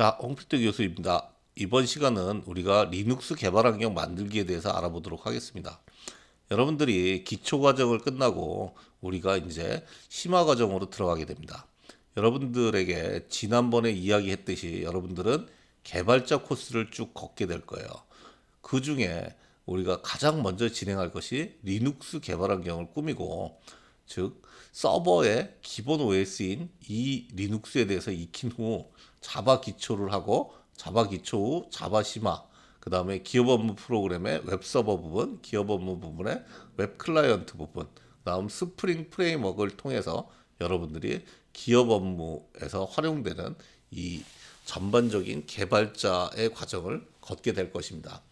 자, 홍필도 교수입니다. 이번 시간은 우리가 리눅스 개발 환경 만들기에 대해서 알아보도록 하겠습니다. 여러분들이 기초 과정을 끝나고 우리가 이제 심화 과정으로 들어가게 됩니다. 여러분들에게 지난번에 이야기했듯이 여러분들은 개발자 코스를 쭉 걷게 될 거예요. 그 중에 우리가 가장 먼저 진행할 것이 리눅스 개발 환경을 꾸미고, 즉 서버의 기본 OS인 이 리눅스에 대해서 익힌 후 자바 기초를 하고, 자바 기초 후 자바 심화, 그 다음에 기업 업무 프로그램의 웹 서버 부분, 기업 업무 부분의 웹 클라이언트 부분, 그 다음 스프링 프레임워크를 통해서 여러분들이 기업 업무에서 활용되는 이 전반적인 개발자의 과정을 걷게 될 것입니다.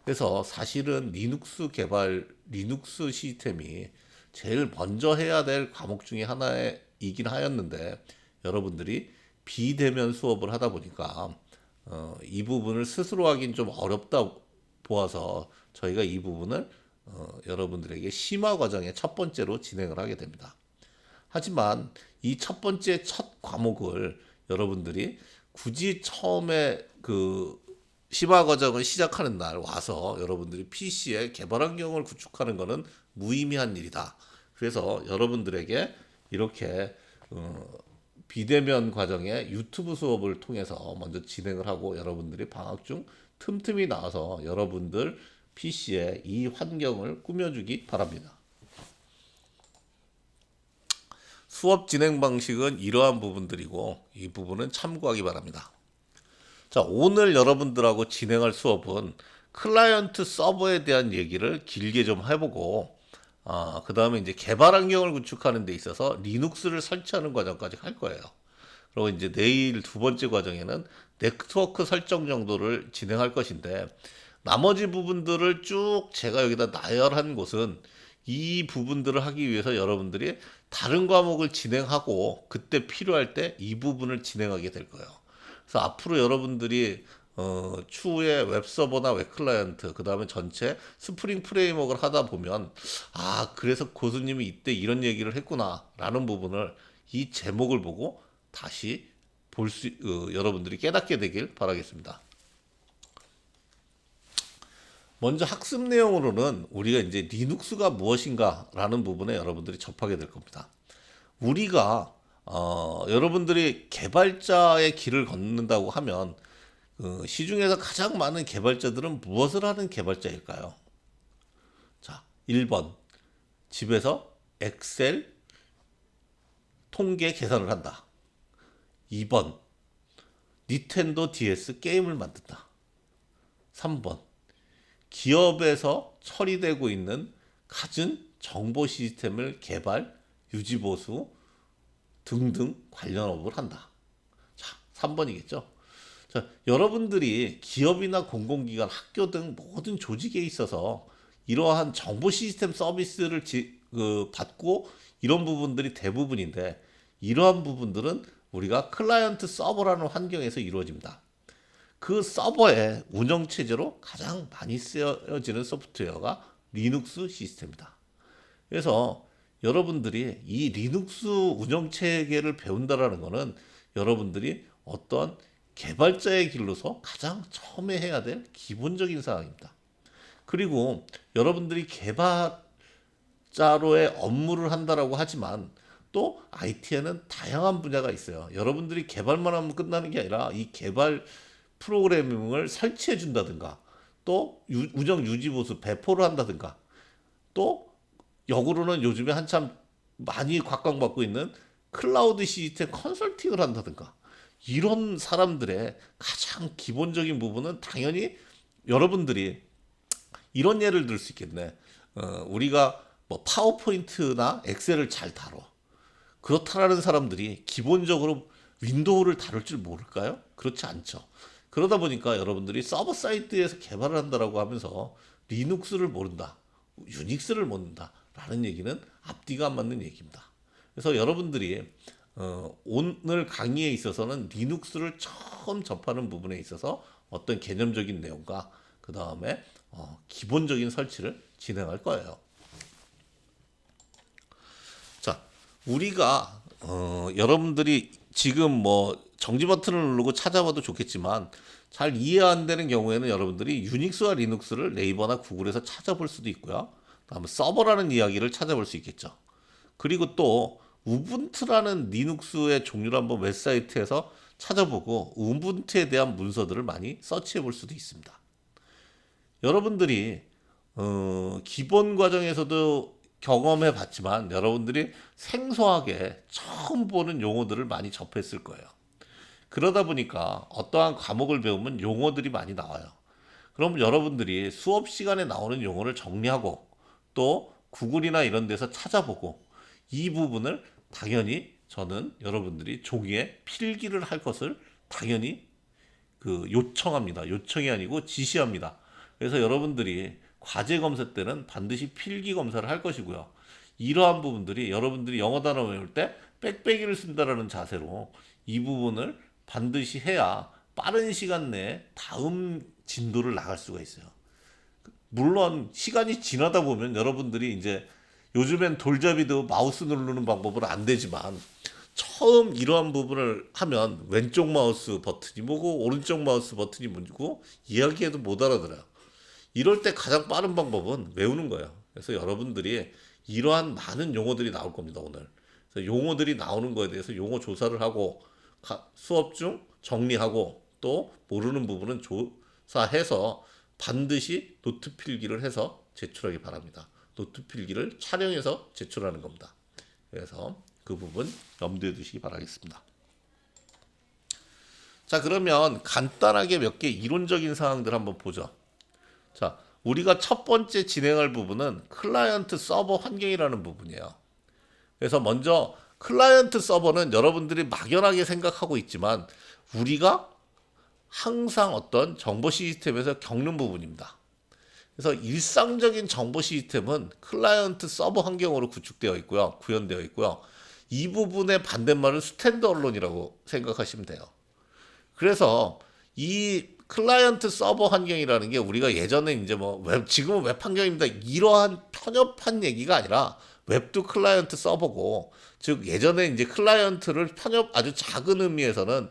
그래서 사실은 리눅스 시스템이 제일 먼저 해야 될 과목 중에 하나이긴 하였는데, 여러분들이 비대면 수업을 하다 보니까 이 부분을 스스로 하긴 좀 어렵다 보아서 저희가 이 부분을 여러분들에게 심화 과정의 첫 번째로 진행을 하게 됩니다. 하지만 이 첫 과목을 여러분들이 굳이 처음에 그 심화 과정을 시작하는 날 와서 여러분들이 PC에 개발 환경을 구축하는 것은 무의미한 일이다. 그래서 여러분들에게 이렇게 비대면 과정의 유튜브 수업을 통해서 먼저 진행을 하고, 여러분들이 방학 중 틈틈이 나와서 여러분들 PC에 이 환경을 꾸며주기 바랍니다. 수업 진행 방식은 이러한 부분들이고, 이 부분은 참고하기 바랍니다. 자, 오늘 여러분들하고 진행할 수업은 클라이언트 서버에 대한 얘기를 길게 좀 해보고, 그 다음에 이제 개발 환경을 구축하는 데 있어서 리눅스를 설치하는 과정까지 할 거예요. 그리고 이제 내일 두 번째 과정에는 네트워크 설정 정도를 진행할 것인데, 나머지 부분들을 쭉 제가 여기다 나열한 곳은 이 부분들을 하기 위해서 여러분들이 다른 과목을 진행하고 그때 필요할 때 이 부분을 진행하게 될 거예요. 그래서 앞으로 여러분들이 추후에 웹서버나 웹클라이언트, 그 다음에 전체 스프링 프레임워크를 하다 보면, 그래서 교수님이 이때 이런 얘기를 했구나 라는 부분을 이 제목을 보고 다시 여러분들이 깨닫게 되길 바라겠습니다. 먼저 학습 내용으로는 우리가 이제 리눅스가 무엇인가 라는 부분에 여러분들이 접하게 될 겁니다. 우리가 여러분들이 개발자의 길을 걷는다고 하면 시중에서 가장 많은 개발자들은 무엇을 하는 개발자일까요? 자, 1번 집에서 엑셀 통계 계산을 한다. 2번 닌텐도 DS 게임을 만든다. 3번 기업에서 처리되고 있는 갖은 정보 시스템을 개발, 유지 보수 등등 관련 업을 한다. 자, 3번이겠죠. 자, 여러분들이 기업이나 공공기관, 학교 등 모든 조직에 있어서 이러한 정보 시스템 서비스를 받고 이런 부분들이 대부분인데, 이러한 부분들은 우리가 클라이언트 서버라는 환경에서 이루어집니다. 그 서버의 운영체제로 가장 많이 쓰여지는 소프트웨어가 리눅스 시스템이다. 그래서 여러분들이 이 리눅스 운영체계를 배운다라는 것은 여러분들이 어떤 개발자의 길로서 가장 처음에 해야 될 기본적인 사항입니다. 그리고 여러분들이 개발자로의 업무를 한다라고 하지만 또 IT에는 다양한 분야가 있어요. 여러분들이 개발만 하면 끝나는 게 아니라 이 개발 프로그래밍을 설치해 준다든가, 또 운영 유지 보수 배포를 한다든가, 또 역으로는 요즘에 한참 많이 각광받고 있는 클라우드 시스템 컨설팅을 한다든가, 이런 사람들의 가장 기본적인 부분은 당연히 여러분들이 이런 예를 들 수 있겠네. 우리가 뭐 파워포인트나 엑셀을 잘 다뤄. 그렇다라는 사람들이 기본적으로 윈도우를 다룰 줄 모를까요? 그렇지 않죠. 그러다 보니까 여러분들이 서버 사이트에서 개발을 한다라고 하면서 리눅스를 모른다, 유닉스를 모른다 라는 얘기는 앞뒤가 안 맞는 얘기입니다. 그래서 여러분들이 오늘 강의에 있어서는 리눅스를 처음 접하는 부분에 있어서 어떤 개념적인 내용과 그 다음에 기본적인 설치를 진행할 거예요. 자, 우리가 여러분들이 지금 뭐 정지 버튼을 누르고 찾아봐도 좋겠지만 잘 이해 안 되는 경우에는 여러분들이 유닉스와 리눅스를 네이버나 구글에서 찾아볼 수도 있고요. 다음에 서버라는 이야기를 찾아볼 수 있겠죠. 그리고 또 우분투라는 리눅스의 종류를 한번 웹사이트에서 찾아보고 우분투에 대한 문서들을 많이 서치해 볼 수도 있습니다. 여러분들이 기본 과정에서도 경험해 봤지만 여러분들이 생소하게 처음 보는 용어들을 많이 접했을 거예요. 그러다 보니까 어떠한 과목을 배우면 용어들이 많이 나와요. 그럼 여러분들이 수업 시간에 나오는 용어를 정리하고 또 구글이나 이런 데서 찾아보고 이 부분을 당연히 저는 여러분들이 종이에 필기를 할 것을 당연히 요청합니다. 요청이 아니고 지시합니다. 그래서 여러분들이 과제 검사 때는 반드시 필기 검사를 할 것이고요. 이러한 부분들이 여러분들이 영어 단어 외울 때 빽빽이를 쓴다라는 자세로 이 부분을 반드시 해야 빠른 시간 내에 다음 진도를 나갈 수가 있어요. 물론 시간이 지나다 보면 여러분들이 이제 요즘엔 돌잡이도 마우스 누르는 방법은 안 되지만 처음 이러한 부분을 하면 왼쪽 마우스 버튼이 뭐고 오른쪽 마우스 버튼이 뭐고 이야기해도 못 알아들어요. 이럴 때 가장 빠른 방법은 외우는 거예요. 그래서 여러분들이 이러한 많은 용어들이 나올 겁니다, 오늘. 그래서 용어들이 나오는 거에 대해서 용어 조사를 하고 수업 중 정리하고 또 모르는 부분은 조사해서 반드시 노트 필기를 해서 제출하기 바랍니다. 노트 필기를 촬영해서 제출하는 겁니다. 그래서 그 부분 염두에 두시기 바라겠습니다. 자, 그러면 간단하게 몇 개 이론적인 사항들 한번 보죠. 자, 우리가 첫 번째 진행할 부분은 클라이언트 서버 환경이라는 부분이에요. 그래서 먼저 클라이언트 서버는 여러분들이 막연하게 생각하고 있지만 우리가 항상 어떤 정보 시스템에서 겪는 부분입니다. 그래서 일상적인 정보 시스템은 클라이언트 서버 환경으로 구축되어 있고요. 구현되어 있고요. 이 부분의 반대말은 스탠드 언론이라고 생각하시면 돼요. 그래서 이 클라이언트 서버 환경이라는 게 우리가 예전에 이제 지금은 웹 환경입니다. 이러한 편협한 얘기가 아니라 웹도 클라이언트 서버고, 즉 예전에 이제 클라이언트를 아주 작은 의미에서는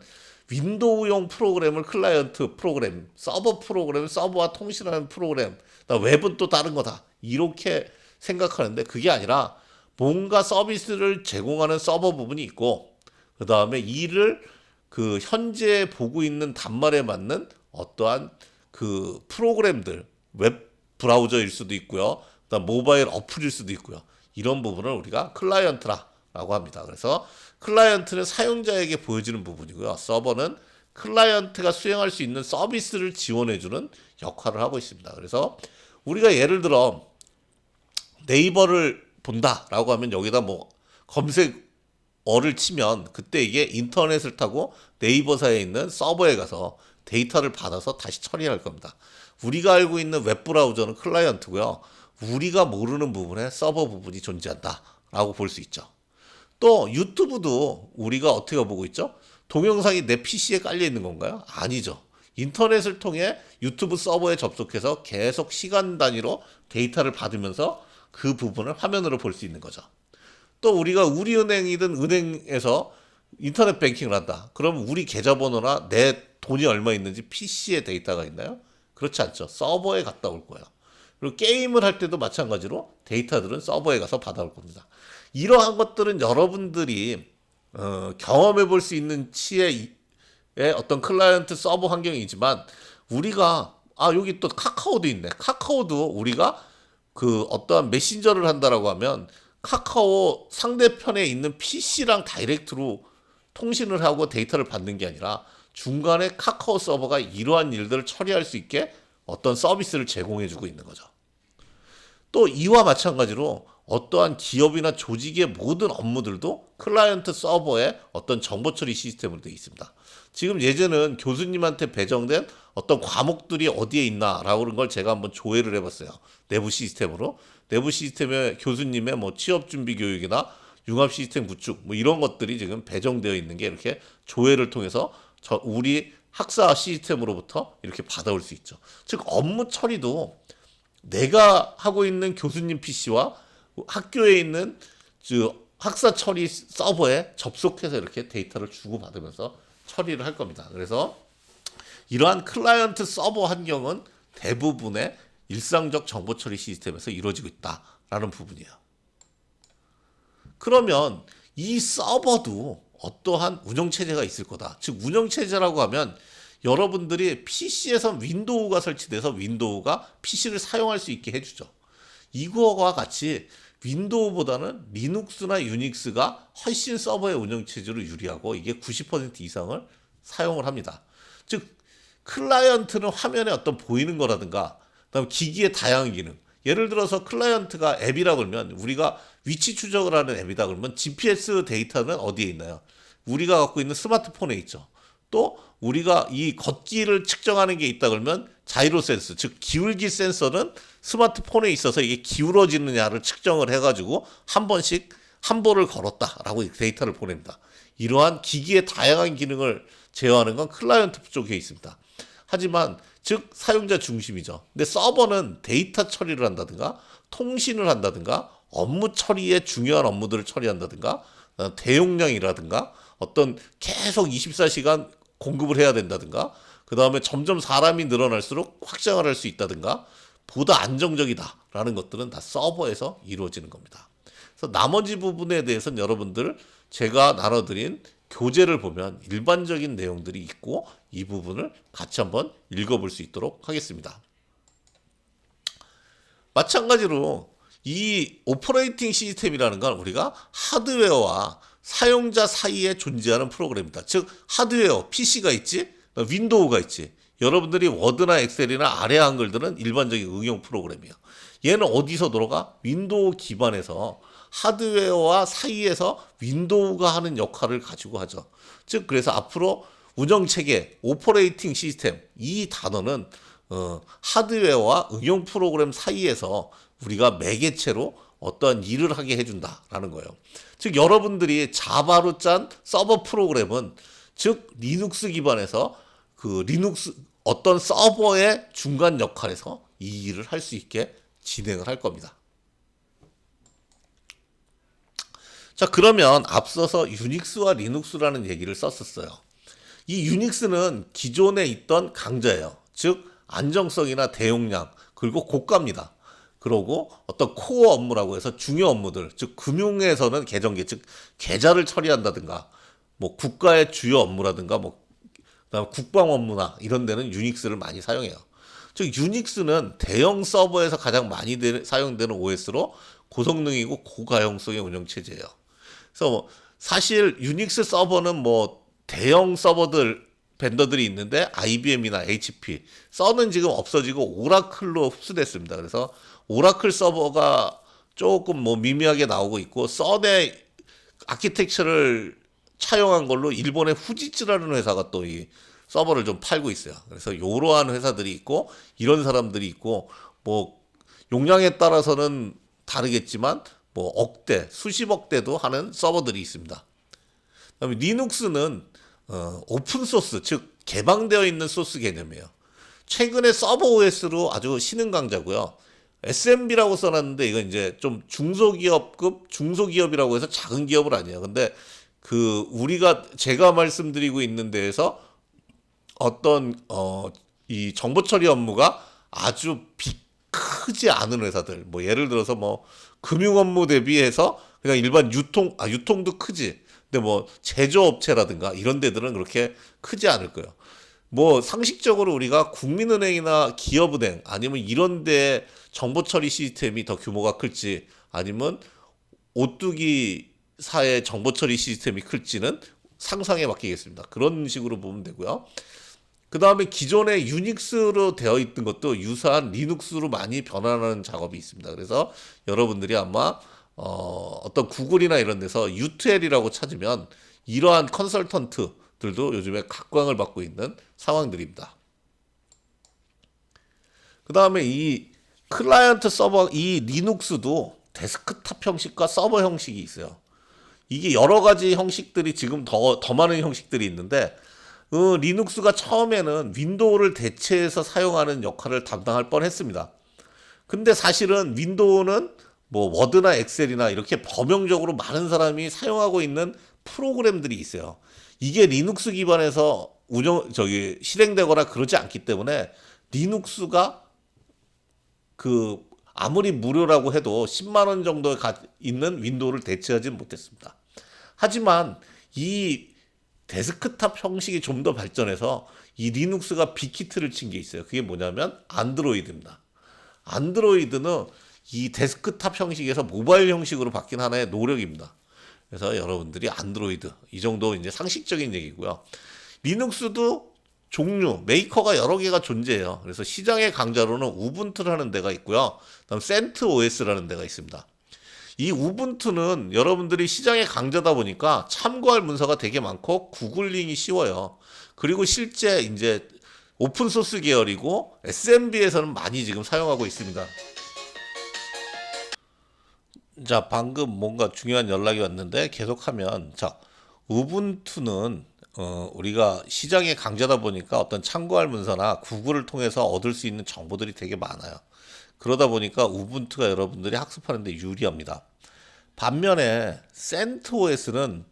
윈도우용 프로그램을 클라이언트 프로그램, 서버 프로그램, 서버와 통신하는 프로그램, 웹은 또 다른 거다. 이렇게 생각하는데 그게 아니라 뭔가 서비스를 제공하는 서버 부분이 있고, 그 다음에 이를 현재 보고 있는 단말에 맞는 어떠한 프로그램들, 웹 브라우저일 수도 있고요. 그다음 모바일 어플일 수도 있고요. 이런 부분을 우리가 클라이언트라고 합니다. 그래서 클라이언트는 사용자에게 보여지는 부분이고요. 서버는 클라이언트가 수행할 수 있는 서비스를 지원해주는 역할을 하고 있습니다. 그래서 우리가 예를 들어 네이버를 본다라고 하면 여기다 검색어를 치면 그때 이게 인터넷을 타고 네이버사에 있는 서버에 가서 데이터를 받아서 다시 처리할 겁니다. 우리가 알고 있는 웹브라우저는 클라이언트고요. 우리가 모르는 부분에 서버 부분이 존재한다라고 볼 수 있죠. 또 유튜브도 우리가 어떻게 보고 있죠? 동영상이 내 PC에 깔려 있는 건가요? 아니죠. 인터넷을 통해 유튜브 서버에 접속해서 계속 시간 단위로 데이터를 받으면서 그 부분을 화면으로 볼 수 있는 거죠. 또 우리가 우리은행이든 은행에서 인터넷 뱅킹을 한다. 그럼 우리 계좌번호나 내 돈이 얼마 있는지 PC에 데이터가 있나요? 그렇지 않죠. 서버에 갔다 올 거예요. 그리고 게임을 할 때도 마찬가지로 데이터들은 서버에 가서 받아올 겁니다. 이러한 것들은 여러분들이 경험해 볼 수 있는 치의 어떤 클라이언트 서버 환경이지만 우리가 여기 또 카카오도 있네. 카카오도 우리가 어떠한 메신저를 한다라고 하면 카카오 상대편에 있는 PC랑 다이렉트로 통신을 하고 데이터를 받는 게 아니라 중간에 카카오 서버가 이러한 일들을 처리할 수 있게 어떤 서비스를 제공해주고 있는 거죠. 또 이와 마찬가지로 어떠한 기업이나 조직의 모든 업무들도 클라이언트 서버에 어떤 정보 처리 시스템으로 되어 있습니다. 지금 예전은 교수님한테 배정된 어떤 과목들이 어디에 있나라고 그런 걸 제가 한번 조회를 해봤어요. 내부 시스템으로. 내부 시스템에 교수님의 취업 준비 교육이나 융합 시스템 구축 이런 것들이 지금 배정되어 있는 게 이렇게 조회를 통해서 우리 학사 시스템으로부터 이렇게 받아올 수 있죠. 즉 업무 처리도 내가 하고 있는 교수님 PC와 학교에 있는 학사 처리 서버에 접속해서 이렇게 데이터를 주고받으면서 처리를 할 겁니다. 그래서 이러한 클라이언트 서버 환경은 대부분의 일상적 정보 처리 시스템에서 이루어지고 있다라는 부분이에요. 그러면 이 서버도 어떠한 운영체제가 있을 거다. 즉 운영체제라고 하면 여러분들이 PC에서 윈도우가 설치돼서 윈도우가 PC를 사용할 수 있게 해주죠. 이거와 같이 윈도우보다는 리눅스나 유닉스가 훨씬 서버의 운영체제로 유리하고 이게 90% 이상을 사용을 합니다. 즉 클라이언트는 화면에 어떤 보이는 거라든가 그다음 기기의 다양한 기능, 예를 들어서 클라이언트가 앱이라 그러면 우리가 위치 추적을 하는 앱이다 그러면 GPS 데이터는 어디에 있나요? 우리가 갖고 있는 스마트폰에 있죠. 또 우리가 이 걷기를 측정하는 게 있다 그러면 자이로 센서, 즉 기울기 센서는 스마트폰에 있어서 이게 기울어지느냐를 측정을 해가지고 한 번씩 한 볼을 걸었다라고 데이터를 보냅니다. 이러한 기기의 다양한 기능을 제어하는 건 클라이언트 쪽에 있습니다. 하지만 즉 사용자 중심이죠. 근데 서버는 데이터 처리를 한다든가 통신을 한다든가 업무 처리에 중요한 업무들을 처리한다든가 대용량이라든가 어떤 계속 24시간 공급을 해야 된다든가 그 다음에 점점 사람이 늘어날수록 확장을 할 수 있다든가 보다 안정적이다라는 것들은 다 서버에서 이루어지는 겁니다. 그래서 나머지 부분에 대해서는 여러분들 제가 나눠드린 교재를 보면 일반적인 내용들이 있고 이 부분을 같이 한번 읽어볼 수 있도록 하겠습니다. 마찬가지로 이 오퍼레이팅 시스템이라는 건 우리가 하드웨어와 사용자 사이에 존재하는 프로그램이다. 즉 하드웨어, PC가 있지, 윈도우가 있지. 여러분들이 워드나 엑셀이나 아래 한글들은 일반적인 응용 프로그램이에요. 얘는 어디서 돌아가? 윈도우 기반에서 하드웨어와 사이에서 윈도우가 하는 역할을 가지고 하죠. 즉 그래서 앞으로 운영체계, 오퍼레이팅 시스템 이 단어는 하드웨어와 응용 프로그램 사이에서 우리가 매개체로 어떠한 일을 하게 해준다라는 거예요. 즉 여러분들이 자바로 짠 서버 프로그램은 즉 리눅스 기반에서 그 리눅스 어떤 서버의 중간 역할에서 이 일을 할 수 있게 진행을 할 겁니다. 자 그러면 앞서서 유닉스와 리눅스라는 얘기를 썼었어요. 이 유닉스는 기존에 있던 강자예요. 즉 안정성이나 대용량 그리고 고가입니다. 그러고 어떤 코어 업무라고 해서 중요 업무들, 즉 금융에서는 계정계, 즉 계좌를 처리한다든가, 뭐 국가의 주요 업무라든가, 뭐 그다음 국방 업무나 이런 데는 유닉스를 많이 사용해요. 즉 유닉스는 대형 서버에서 가장 많이 사용되는 OS로 고성능이고 고가용성의 운영 체제예요. 그래서 사실 유닉스 서버는 뭐 대형 서버들 벤더들이 있는데 IBM이나 HP, 써는 지금 없어지고 오라클로 흡수됐습니다. 그래서 오라클 서버가 조금 뭐 미미하게 나오고 있고 써의 아키텍처를 차용한 걸로 일본의 후지츠라는 회사가 또 이 서버를 좀 팔고 있어요. 그래서 이러한 회사들이 있고 이런 사람들이 있고 뭐 용량에 따라서는 다르겠지만 뭐 억대, 수십억 대도 하는 서버들이 있습니다. 그다음에 리눅스는 오픈 소스, 즉 개방되어 있는 소스 개념이에요. 최근에 서버 OS로 아주 신흥 강자고요. SMB라고 써놨는데 이건 이제 좀 중소기업급 중소기업이라고 해서 작은 기업은 아니에요. 근데 그 우리가 제가 말씀드리고 있는 데에서 어떤 이 정보 처리 업무가 아주 크지 않은 회사들, 뭐 예를 들어서 뭐 금융 업무 대비해서 그냥 일반 유통도 크지. 근데 뭐 제조업체라든가 이런 데들은 그렇게 크지 않을 거예요. 뭐 상식적으로 우리가 국민은행이나 기업은행 아니면 이런 데 정보 처리 시스템이 더 규모가 클지 아니면 오뚜기사의 정보 처리 시스템이 클지는 상상에 맡기겠습니다. 그런 식으로 보면 되고요. 그 다음에 기존의 유닉스로 되어 있던 것도 유사한 리눅스로 많이 변환하는 작업이 있습니다. 그래서 여러분들이 아마 어떤 구글이나 이런 데서 U2L이라고 찾으면 이러한 컨설턴트들도 요즘에 각광을 받고 있는 상황들입니다. 그 다음에 이 클라이언트 서버, 이 리눅스도 데스크탑 형식과 서버 형식이 있어요. 이게 여러 가지 형식들이 지금 더 많은 형식들이 있는데 리눅스가 처음에는 윈도우를 대체해서 사용하는 역할을 담당할 뻔했습니다. 근데 사실은 윈도우는 뭐 워드나 엑셀이나 이렇게 범용적으로 많은 사람이 사용하고 있는 프로그램들이 있어요. 이게 리눅스 기반에서 실행되거나 그러지 않기 때문에 리눅스가 그 아무리 무료라고 해도 10만 원 정도 있는 윈도우를 대체하지는 못했습니다. 하지만 이 데스크탑 형식이 좀 더 발전해서 이 리눅스가 빅히트를 친 게 있어요. 그게 뭐냐면 안드로이드입니다. 안드로이드는 이 데스크탑 형식에서 모바일 형식으로 바뀐 하나의 노력입니다. 그래서 여러분들이 안드로이드, 이 정도 이제 상식적인 얘기고요. 리눅스도 종류, 메이커가 여러 개가 존재해요. 그래서 시장의 강자로는 우분투라는 데가 있고요. 그다음 센트OS라는 데가 있습니다. 이 우분투는 여러분들이 시장의 강자다 보니까 참고할 문서가 되게 많고 구글링이 쉬워요. 그리고 실제 이제 오픈소스 계열이고 SMB에서는 많이 지금 사용하고 있습니다. 자, 방금 뭔가 중요한 연락이 왔는데 계속하면, 자, 우분투는 우리가 시장의 강자다 보니까 어떤 참고할 문서나 구글을 통해서 얻을 수 있는 정보들이 되게 많아요. 그러다 보니까 우분투가 여러분들이 학습하는 데 유리합니다. 반면에 센트OS는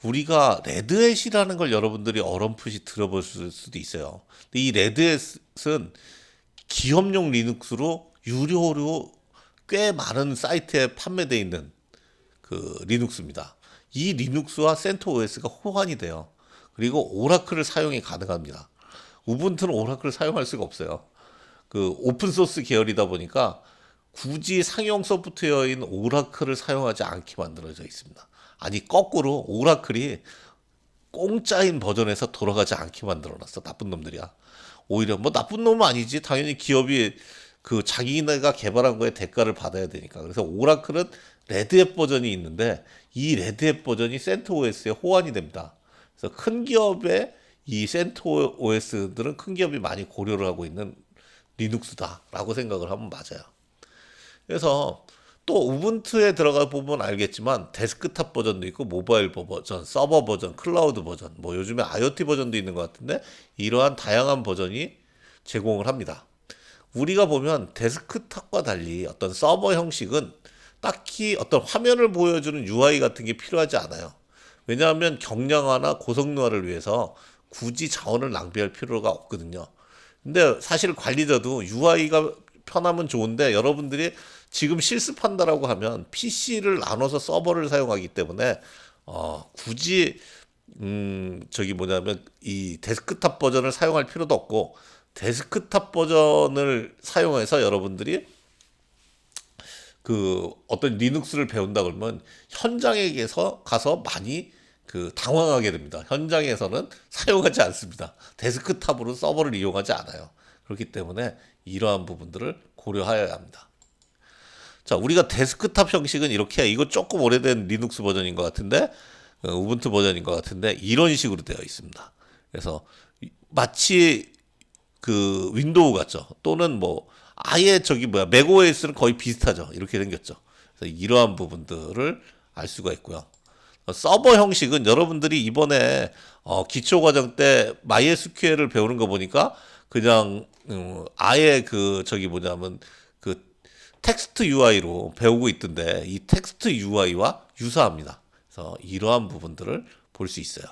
우리가 레드햇이라는 걸 여러분들이 어렴풋이 들어볼 수도 있어요. 근데 이 레드햇은 기업용 리눅스로 유료로 꽤 많은 사이트에 판매되어 있는 그 리눅스입니다. 이 리눅스와 센트OS가 호환이 돼요. 그리고 오라클을 사용이 가능합니다. 우분투는 오라클을 사용할 수가 없어요. 그 오픈소스 계열이다 보니까 굳이 상용 소프트웨어인 오라클을 사용하지 않게 만들어져 있습니다. 아니, 거꾸로 오라클이 공짜인 버전에서 돌아가지 않게 만들어놨어. 나쁜 놈들이야. 오히려 뭐 나쁜 놈은 아니지. 당연히 기업이 그 자기네가 개발한 거에 대가를 받아야 되니까. 그래서 오라클은 레드햇 버전이 있는데 이 레드햇 버전이 센트OS에 호환이 됩니다. 그래서 큰 기업의 이 센트OS들은 큰 기업이 많이 고려를 하고 있는 리눅스다라고 생각을 하면 맞아요. 그래서 또 우분투에 들어가 보면 알겠지만 데스크탑 버전도 있고 모바일 버전, 서버 버전, 클라우드 버전, 뭐 요즘에 IoT 버전도 있는 것 같은데 이러한 다양한 버전이 제공을 합니다. 우리가 보면 데스크탑과 달리 어떤 서버 형식은 딱히 어떤 화면을 보여주는 UI 같은 게 필요하지 않아요. 왜냐하면 경량화나 고성능화를 위해서 굳이 자원을 낭비할 필요가 없거든요. 근데 사실 관리자도 UI가 편하면 좋은데 여러분들이 지금 실습한다라고 하면 PC를 나눠서 서버를 사용하기 때문에 굳이 저기 뭐냐면 이 데스크탑 버전을 사용할 필요도 없고 데스크탑 버전을 사용해서 여러분들이 그 어떤 리눅스를 배운다 그러면 현장에 가서 많이 그 당황하게 됩니다. 현장에서는 사용하지 않습니다. 데스크탑으로 서버를 이용하지 않아요. 그렇기 때문에 이러한 부분들을 고려하여야 합니다. 자, 우리가 데스크탑 형식은 이렇게, 이거 조금 오래된 리눅스 버전인 것 같은데, 우분투 버전인 것 같은데, 이런 식으로 되어 있습니다. 그래서 마치 그 윈도우 같죠. 또는 뭐 아예 맥OS는 거의 비슷하죠. 이렇게 생겼죠. 그래서 이러한 부분들을 알 수가 있고요. 서버 형식은 여러분들이 이번에 기초 과정 때 MySQL을 배우는 거 보니까 그냥 아예 그 텍스트 UI로 배우고 있던데 이 텍스트 UI와 유사합니다. 그래서 이러한 부분들을 볼 수 있어요.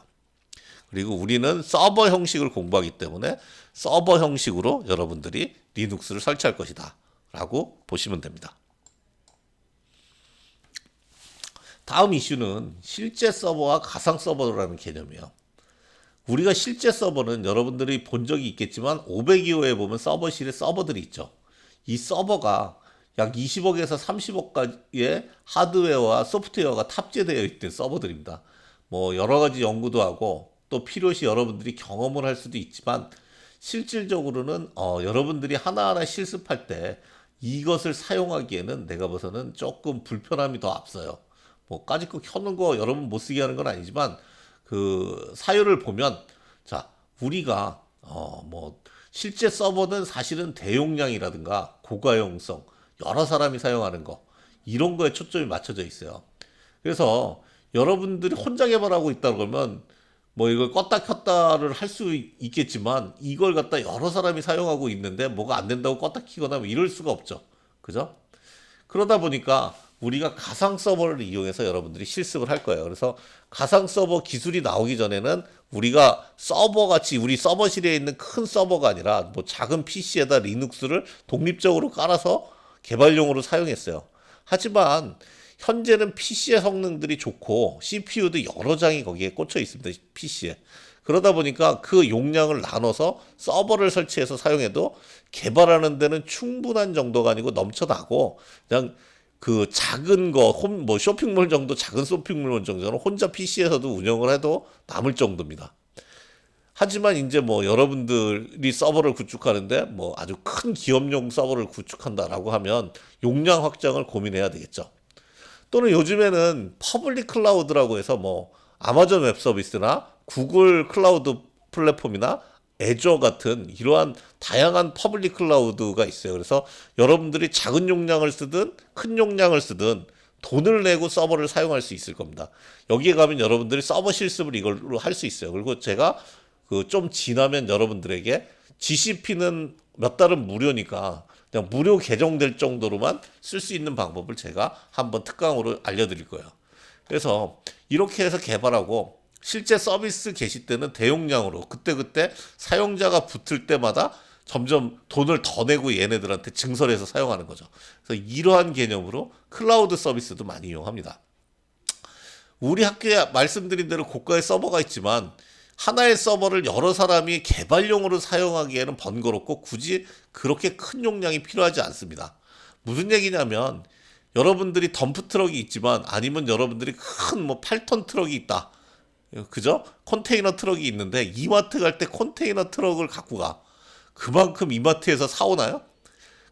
그리고 우리는 서버 형식을 공부하기 때문에 서버 형식으로 여러분들이 리눅스를 설치할 것이다 라고 보시면 됩니다. 다음 이슈는 실제 서버와 가상 서버라는 개념이에요. 우리가 실제 서버는 여러분들이 본 적이 있겠지만 502호에 보면 서버실에 서버들이 있죠. 이 서버가 약 20억에서 30억까지의 하드웨어와 소프트웨어가 탑재되어 있는 서버들입니다. 뭐 여러 가지 연구도 하고 또 필요시 여러분들이 경험을 할 수도 있지만 실질적으로는 여러분들이 하나하나 실습할 때 이것을 사용하기에는 내가 봐서는 조금 불편함이 더 앞서요. 뭐 까짓 거 켜는 거 여러분 못 쓰게 하는 건 아니지만 그 사유를 보면 자, 우리가 뭐 실제 서버는 사실은 대용량이라든가 고가용성, 여러 사람이 사용하는 거 이런 거에 초점이 맞춰져 있어요. 그래서 여러분들이 혼자 개발하고 있다 그러면 뭐 이걸 껐다 켰다를 할 수 있겠지만 이걸 갖다 여러 사람이 사용하고 있는데 뭐가 안 된다고 껐다 키거나 뭐 이럴 수가 없죠. 그죠? 그러다 보니까 우리가 가상 서버를 이용해서 여러분들이 실습을 할 거예요. 그래서 가상 서버 기술이 나오기 전에는 우리가 서버 같이 우리 서버실에 있는 큰 서버가 아니라 뭐 작은 PC에다 리눅스를 독립적으로 깔아서 개발용으로 사용했어요. 하지만 현재는 PC의 성능들이 좋고 CPU도 여러 장이 거기에 꽂혀 있습니다. PC에. 그러다 보니까 그 용량을 나눠서 서버를 설치해서 사용해도 개발하는 데는 충분한 정도가 아니고 넘쳐나고 그냥 그 작은 거, 뭐 쇼핑몰 정도, 작은 쇼핑몰 정도는 혼자 PC에서도 운영을 해도 남을 정도입니다. 하지만 이제 뭐 여러분들이 서버를 구축하는데 뭐 아주 큰 기업용 서버를 구축한다라고 하면 용량 확장을 고민해야 되겠죠. 또는 요즘에는 퍼블릭 클라우드라고 해서 뭐 아마존 웹 서비스나 구글 클라우드 플랫폼이나 애저 같은 이러한 다양한 퍼블릭 클라우드가 있어요. 그래서 여러분들이 작은 용량을 쓰든 큰 용량을 쓰든 돈을 내고 서버를 사용할 수 있을 겁니다. 여기에 가면 여러분들이 서버 실습을 이걸로 할 수 있어요. 그리고 제가 그 좀 지나면 여러분들에게 GCP는 몇 달은 무료니까 그냥 무료 계정될 정도로만 쓸 수 있는 방법을 제가 한번 특강으로 알려드릴 거예요. 그래서 이렇게 해서 개발하고 실제 서비스 개시 때는 대용량으로 그때그때 사용자가 붙을 때마다 점점 돈을 더 내고 얘네들한테 증설해서 사용하는 거죠. 그래서 이러한 개념으로 클라우드 서비스도 많이 이용합니다. 우리 학교에 말씀드린 대로 고가의 서버가 있지만 하나의 서버를 여러 사람이 개발용으로 사용하기에는 번거롭고 굳이 그렇게 큰 용량이 필요하지 않습니다. 무슨 얘기냐면 여러분들이 덤프 트럭이 있지만 아니면 여러분들이 큰 뭐 8톤 트럭이 있다. 그죠? 컨테이너 트럭이 있는데 이마트 갈 때 컨테이너 트럭을 갖고 가. 그만큼 이마트에서 사오나요?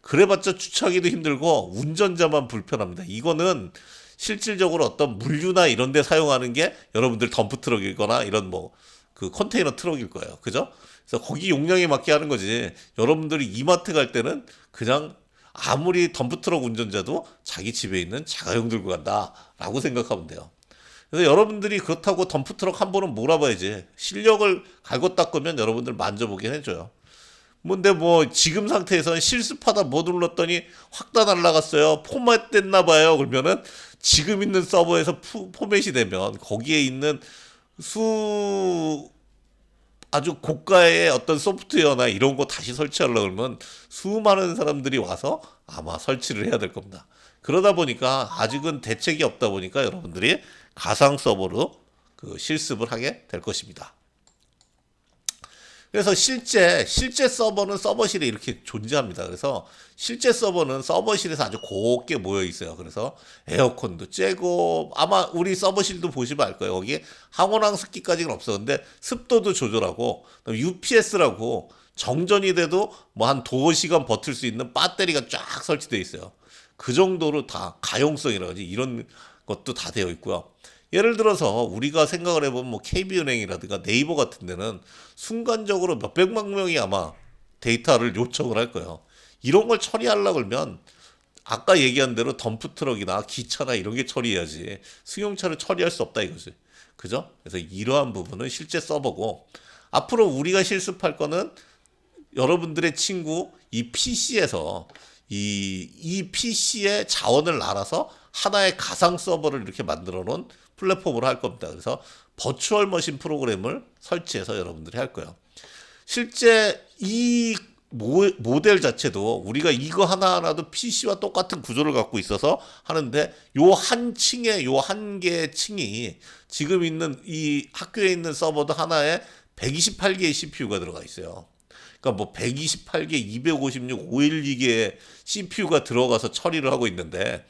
그래봤자 주차하기도 힘들고 운전자만 불편합니다. 이거는 실질적으로 어떤 물류나 이런 데 사용하는 게 여러분들 덤프 트럭이거나 이런 뭐 그 컨테이너 트럭일 거예요. 그죠? 그래서 거기 용량에 맞게 하는 거지. 여러분들이 이마트 갈 때는 그냥 아무리 덤프 트럭 운전자도 자기 집에 있는 자가용 들고 간다라고 생각하면 돼요. 그래서 여러분들이 그렇다고 덤프 트럭 한 번은 몰아봐야지. 실력을 갈고 닦으면 여러분들 만져보긴 해줘요. 근데 뭐 지금 상태에서는 실습하다 뭐 눌렀더니 확 다 날라갔어요. 포맷 됐나 봐요. 그러면은 지금 있는 서버에서 포맷이 되면 거기에 있는 아주 고가의 어떤 소프트웨어나 이런 거 다시 설치하려고 그러면 수많은 사람들이 와서 아마 설치를 해야 될 겁니다. 그러다 보니까 아직은 대책이 없다 보니까 여러분들이 가상 서버로 그 실습을 하게 될 것입니다. 그래서 실제 서버는 서버실에 이렇게 존재합니다. 그래서 실제 서버는 서버실에서 아주 곱게 모여 있어요. 그래서 에어컨도 쬐고 아마 우리 서버실도 보시면 알 거예요. 거기에 항온항 습기까지는 없어. 근데 습도도 조절하고 UPS라고 정전이 돼도 뭐 한 두어 시간 버틸 수 있는 배터리가 쫙 설치되어 있어요. 그 정도로 다 가용성이라든지 이런 것도 다 되어 있고요. 예를 들어서 우리가 생각을 해보면 뭐 KB은행이라든가 네이버 같은 데는 순간적으로 몇백만 명이 아마 데이터를 요청을 할 거예요. 이런 걸 처리하려고 그러면 아까 얘기한 대로 덤프트럭이나 기차나 이런 게 처리해야지 승용차를 처리할 수 없다 이거지. 그죠? 그래서 이러한 부분은 실제 서버고 앞으로 우리가 실습할 거는 여러분들의 친구 이 PC에서 이 PC의 자원을 알아서 하나의 가상 서버를 이렇게 만들어 놓은 플랫폼으로 할 겁니다. 그래서 버추얼 머신 프로그램을 설치해서 여러분들이 할 거예요. 실제 이 모델 자체도 우리가 이거 하나하나도 PC와 똑같은 구조를 갖고 있어서 하는데 요 한 층에 요 한 개의 층이 지금 있는 이 학교에 있는 서버도 하나에 128개의 CPU가 들어가 있어요. 그러니까 뭐 128개, 256, 512개의 CPU가 들어가서 처리를 하고 있는데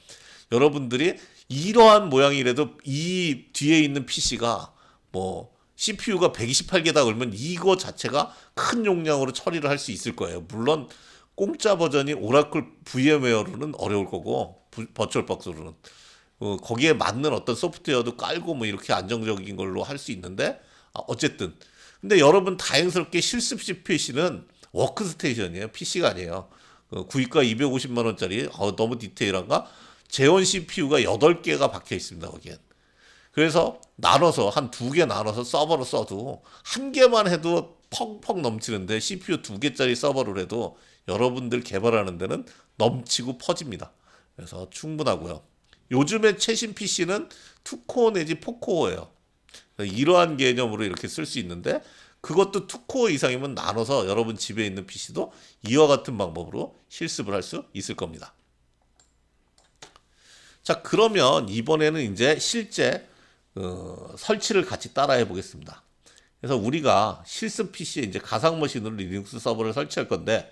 여러분들이 이러한 모양이라도 이 뒤에 있는 PC가 뭐 CPU가 128개다 그러면 이거 자체가 큰 용량으로 처리를 할 수 있을 거예요. 물론 공짜 버전인 오라클 VM웨어로는 어려울 거고 버추얼박스로는 거기에 맞는 어떤 소프트웨어도 깔고 뭐 이렇게 안정적인 걸로 할 수 있는데 어쨌든 근데 여러분 다행스럽게 실습실 PC는 워크스테이션이에요. PC가 아니에요. 구입가 250만 원짜리 너무 디테일한가? 재원 CPU가 8개가 박혀 있습니다. 거기엔. 그래서 나눠서 한 2개 나눠서 서버로 써도 한 개만 해도 펑펑 넘치는데 CPU 2개짜리 서버를 해도 여러분들 개발하는 데는 넘치고 퍼집니다. 그래서 충분하고요. 요즘에 최신 PC는 2코어 내지 4코어예요. 이러한 개념으로 이렇게 쓸 수 있는데 그것도 2코어 이상이면 나눠서 여러분 집에 있는 PC도 이와 같은 방법으로 실습을 할 수 있을 겁니다. 자, 그러면 이번에는 이제 실제 설치를 같이 따라해 보겠습니다. 그래서 우리가 실습 PC에 이제 가상 머신으로 리눅스 서버를 설치할 건데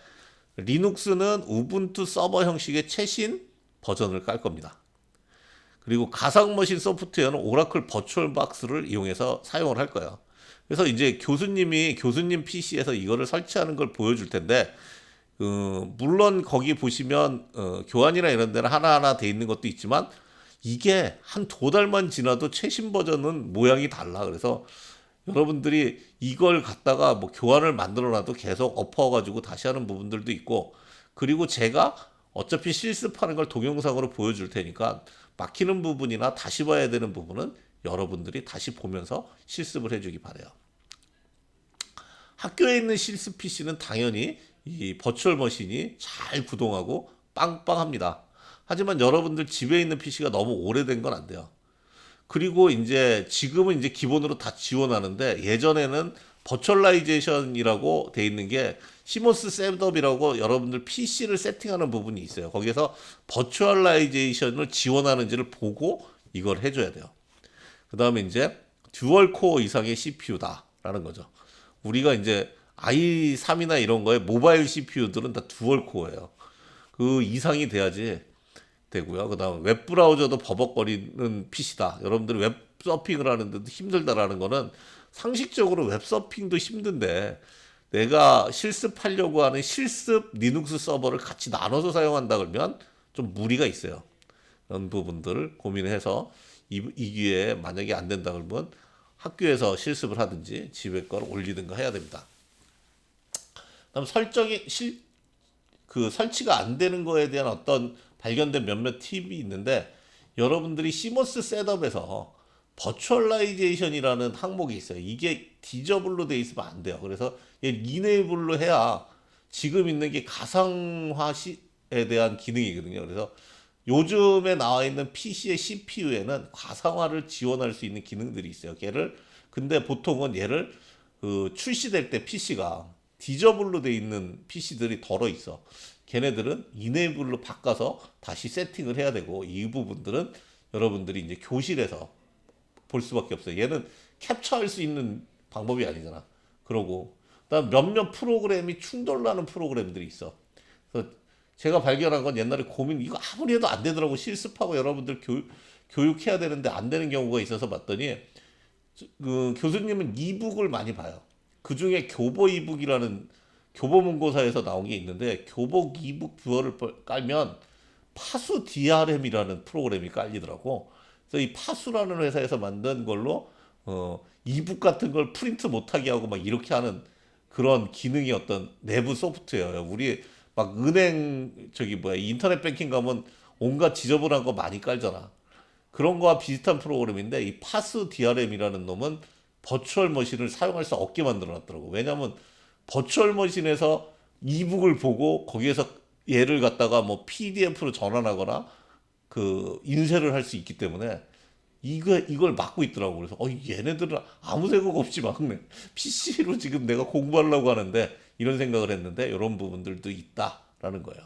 리눅스는 우분투 서버 형식의 최신 버전을 깔 겁니다. 그리고 가상 머신 소프트웨어는 오라클 버추얼 박스를 이용해서 사용을 할 거예요. 그래서 이제 교수님이 교수님 PC에서 이거를 설치하는 걸 보여줄 텐데 물론 거기 보시면 교환이나 이런 데는 하나하나 돼 있는 것도 있지만 이게 한 2달만 지나도 최신 버전은 모양이 달라. 그래서 여러분들이 이걸 갖다가 뭐 교환을 만들어 놔도 계속 엎어가지고 다시 하는 부분들도 있고 그리고 제가 어차피 실습하는 걸 동영상으로 보여줄 테니까 막히는 부분이나 다시 봐야 되는 부분은 여러분들이 다시 보면서 실습을 해주기 바래요. 학교에 있는 실습 PC는 당연히 이 버추얼 머신이 잘 구동하고 빵빵합니다. 하지만 여러분들 집에 있는 PC가 너무 오래된 건 안 돼요. 그리고 이제 지금은 이제 기본으로 다 지원하는데 예전에는 버추얼라이제이션이라고 돼 있는 게 시모스 셋업이라고 여러분들 PC를 세팅하는 부분이 있어요. 거기에서 버추얼라이제이션을 지원하는지를 보고 이걸 해줘야 돼요. 그 다음에 이제 듀얼 코어 이상의 CPU다라는 거죠. 우리가 이제 i3이나 이런 거에 모바일 CPU들은 다 듀얼 코어예요. 그 이상이 돼야지 되고요. 그다음 웹 브라우저도 버벅거리는 PC다. 여러분들이 웹 서핑을 하는데도 힘들다라는 거는 상식적으로 웹 서핑도 힘든데 내가 실습하려고 하는 실습 리눅스 서버를 같이 나눠서 사용한다 그러면 좀 무리가 있어요. 그런 부분들을 고민해서 이 기회에 만약에 안 된다 그러면 학교에서 실습을 하든지 집에 걸 올리든가 해야 됩니다. 그다음 설치가 안 되는 거에 대한 어떤 발견된 몇몇 팁이 있는데 여러분들이 시모스 셋업에서 버추얼라이제이션이라는 항목이 있어요. 이게 디저블로 돼 있으면 안 돼요. 그래서 얘 이네이블로 해야 지금 있는 게 가상화에 대한 기능이거든요. 그래서 요즘에 나와 있는 PC의 CPU에는 가상화를 지원할 수 있는 기능들이 있어요. 근데 보통은 얘를 출시될 때 PC가 디저블로 돼 있는 PC들이 덜어 있어. 걔네들은 이네이블로 바꿔서 다시 세팅을 해야 되고 이 부분들은 여러분들이 이제 교실에서 볼 수밖에 없어요. 얘는 캡처할 수 있는 방법이 아니잖아. 그러고 그다음 몇몇 프로그램이 충돌나는 프로그램들이 있어. 그래서 제가 발견한 건 옛날에 이거 아무리 해도 안 되더라고. 실습하고 여러분들 교육해야 되는데 안 되는 경우가 있어서 봤더니 그 교수님은 이북을 많이 봐요. 그 중에 교보 이북이라는 교보문고사에서 나온 게 있는데 교복 이북 뷰어를 깔면 파수 DRM이라는 프로그램이 깔리더라고. 그래서 이 파수라는 회사에서 만든 걸로 이북 같은 걸 프린트 못하게 하고 막 이렇게 하는 그런 기능이 어떤 내부 소프트웨어예요. 우리 막 은행 인터넷 뱅킹 가면 온갖 지저분한 거 많이 깔잖아. 그런 거와 비슷한 프로그램인데 이 파스 DRM이라는 놈은 버추얼 머신을 사용할 수 없게 만들어 놨더라고. 왜냐면 버추얼 머신에서 이북을 보고 거기에서 얘를 갖다가 뭐 PDF로 전환하거나 인쇄를 할 수 있기 때문에 이걸 막고 있더라고. 그래서 얘네들은 아무 생각 없이 막네. PC로 지금 내가 공부하려고 하는데 이런 생각을 했는데 이런 부분들도 있다라는 거예요.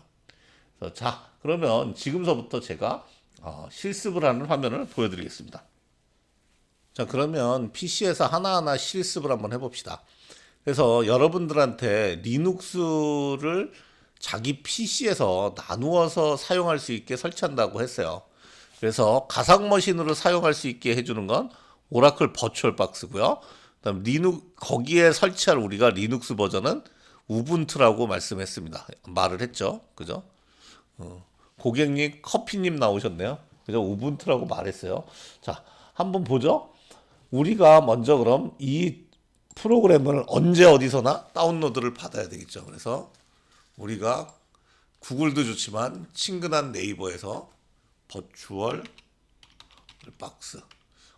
그래서 자, 그러면 지금서부터 제가 실습을 하는 화면을 보여드리겠습니다. 자, 그러면 PC에서 하나하나 실습을 한번 해봅시다. 그래서 여러분들한테 리눅스를 자기 PC에서 나누어서 사용할 수 있게 설치한다고 했어요. 그래서 가상 머신으로 사용할 수 있게 해주는 건 오라클 버추얼 박스고요. 그다음 거기에 설치할 우리가 리눅스 버전은 우분투라고 말을 했죠. 그죠? 고객님, 커피님 나오셨네요. 그죠? 우분투라고 말했어요. 자, 한번 보죠. 우리가 먼저 그럼 이 프로그램을 언제 어디서나 다운로드를 받아야 되겠죠. 그래서 우리가 구글도 좋지만 친근한 네이버에서 버추얼 박스,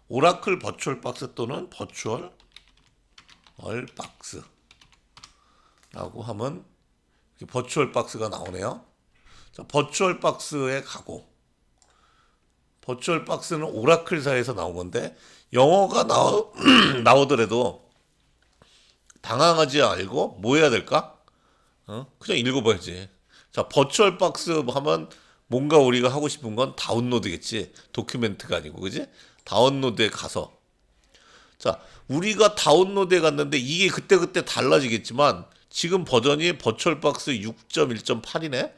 오라클 버추얼 박스 또는 버추얼 박스라고 하면 버추얼 박스가 나오네요. 자, 버추얼 박스에 가고 버추얼 박스는 오라클사에서 나온 건데 영어가 나오더라도 당황하지 말고 뭐 해야 될까? 그냥 읽어봐야지. 자, 버추얼 박스 하면 뭔가 우리가 하고 싶은 건 다운로드겠지. 도큐멘트가 아니고, 그지? 다운로드에 가서. 자, 우리가 다운로드에 갔는데 이게 그때그때 달라지겠지만 지금 버전이 버추얼 박스 6.1.8이네?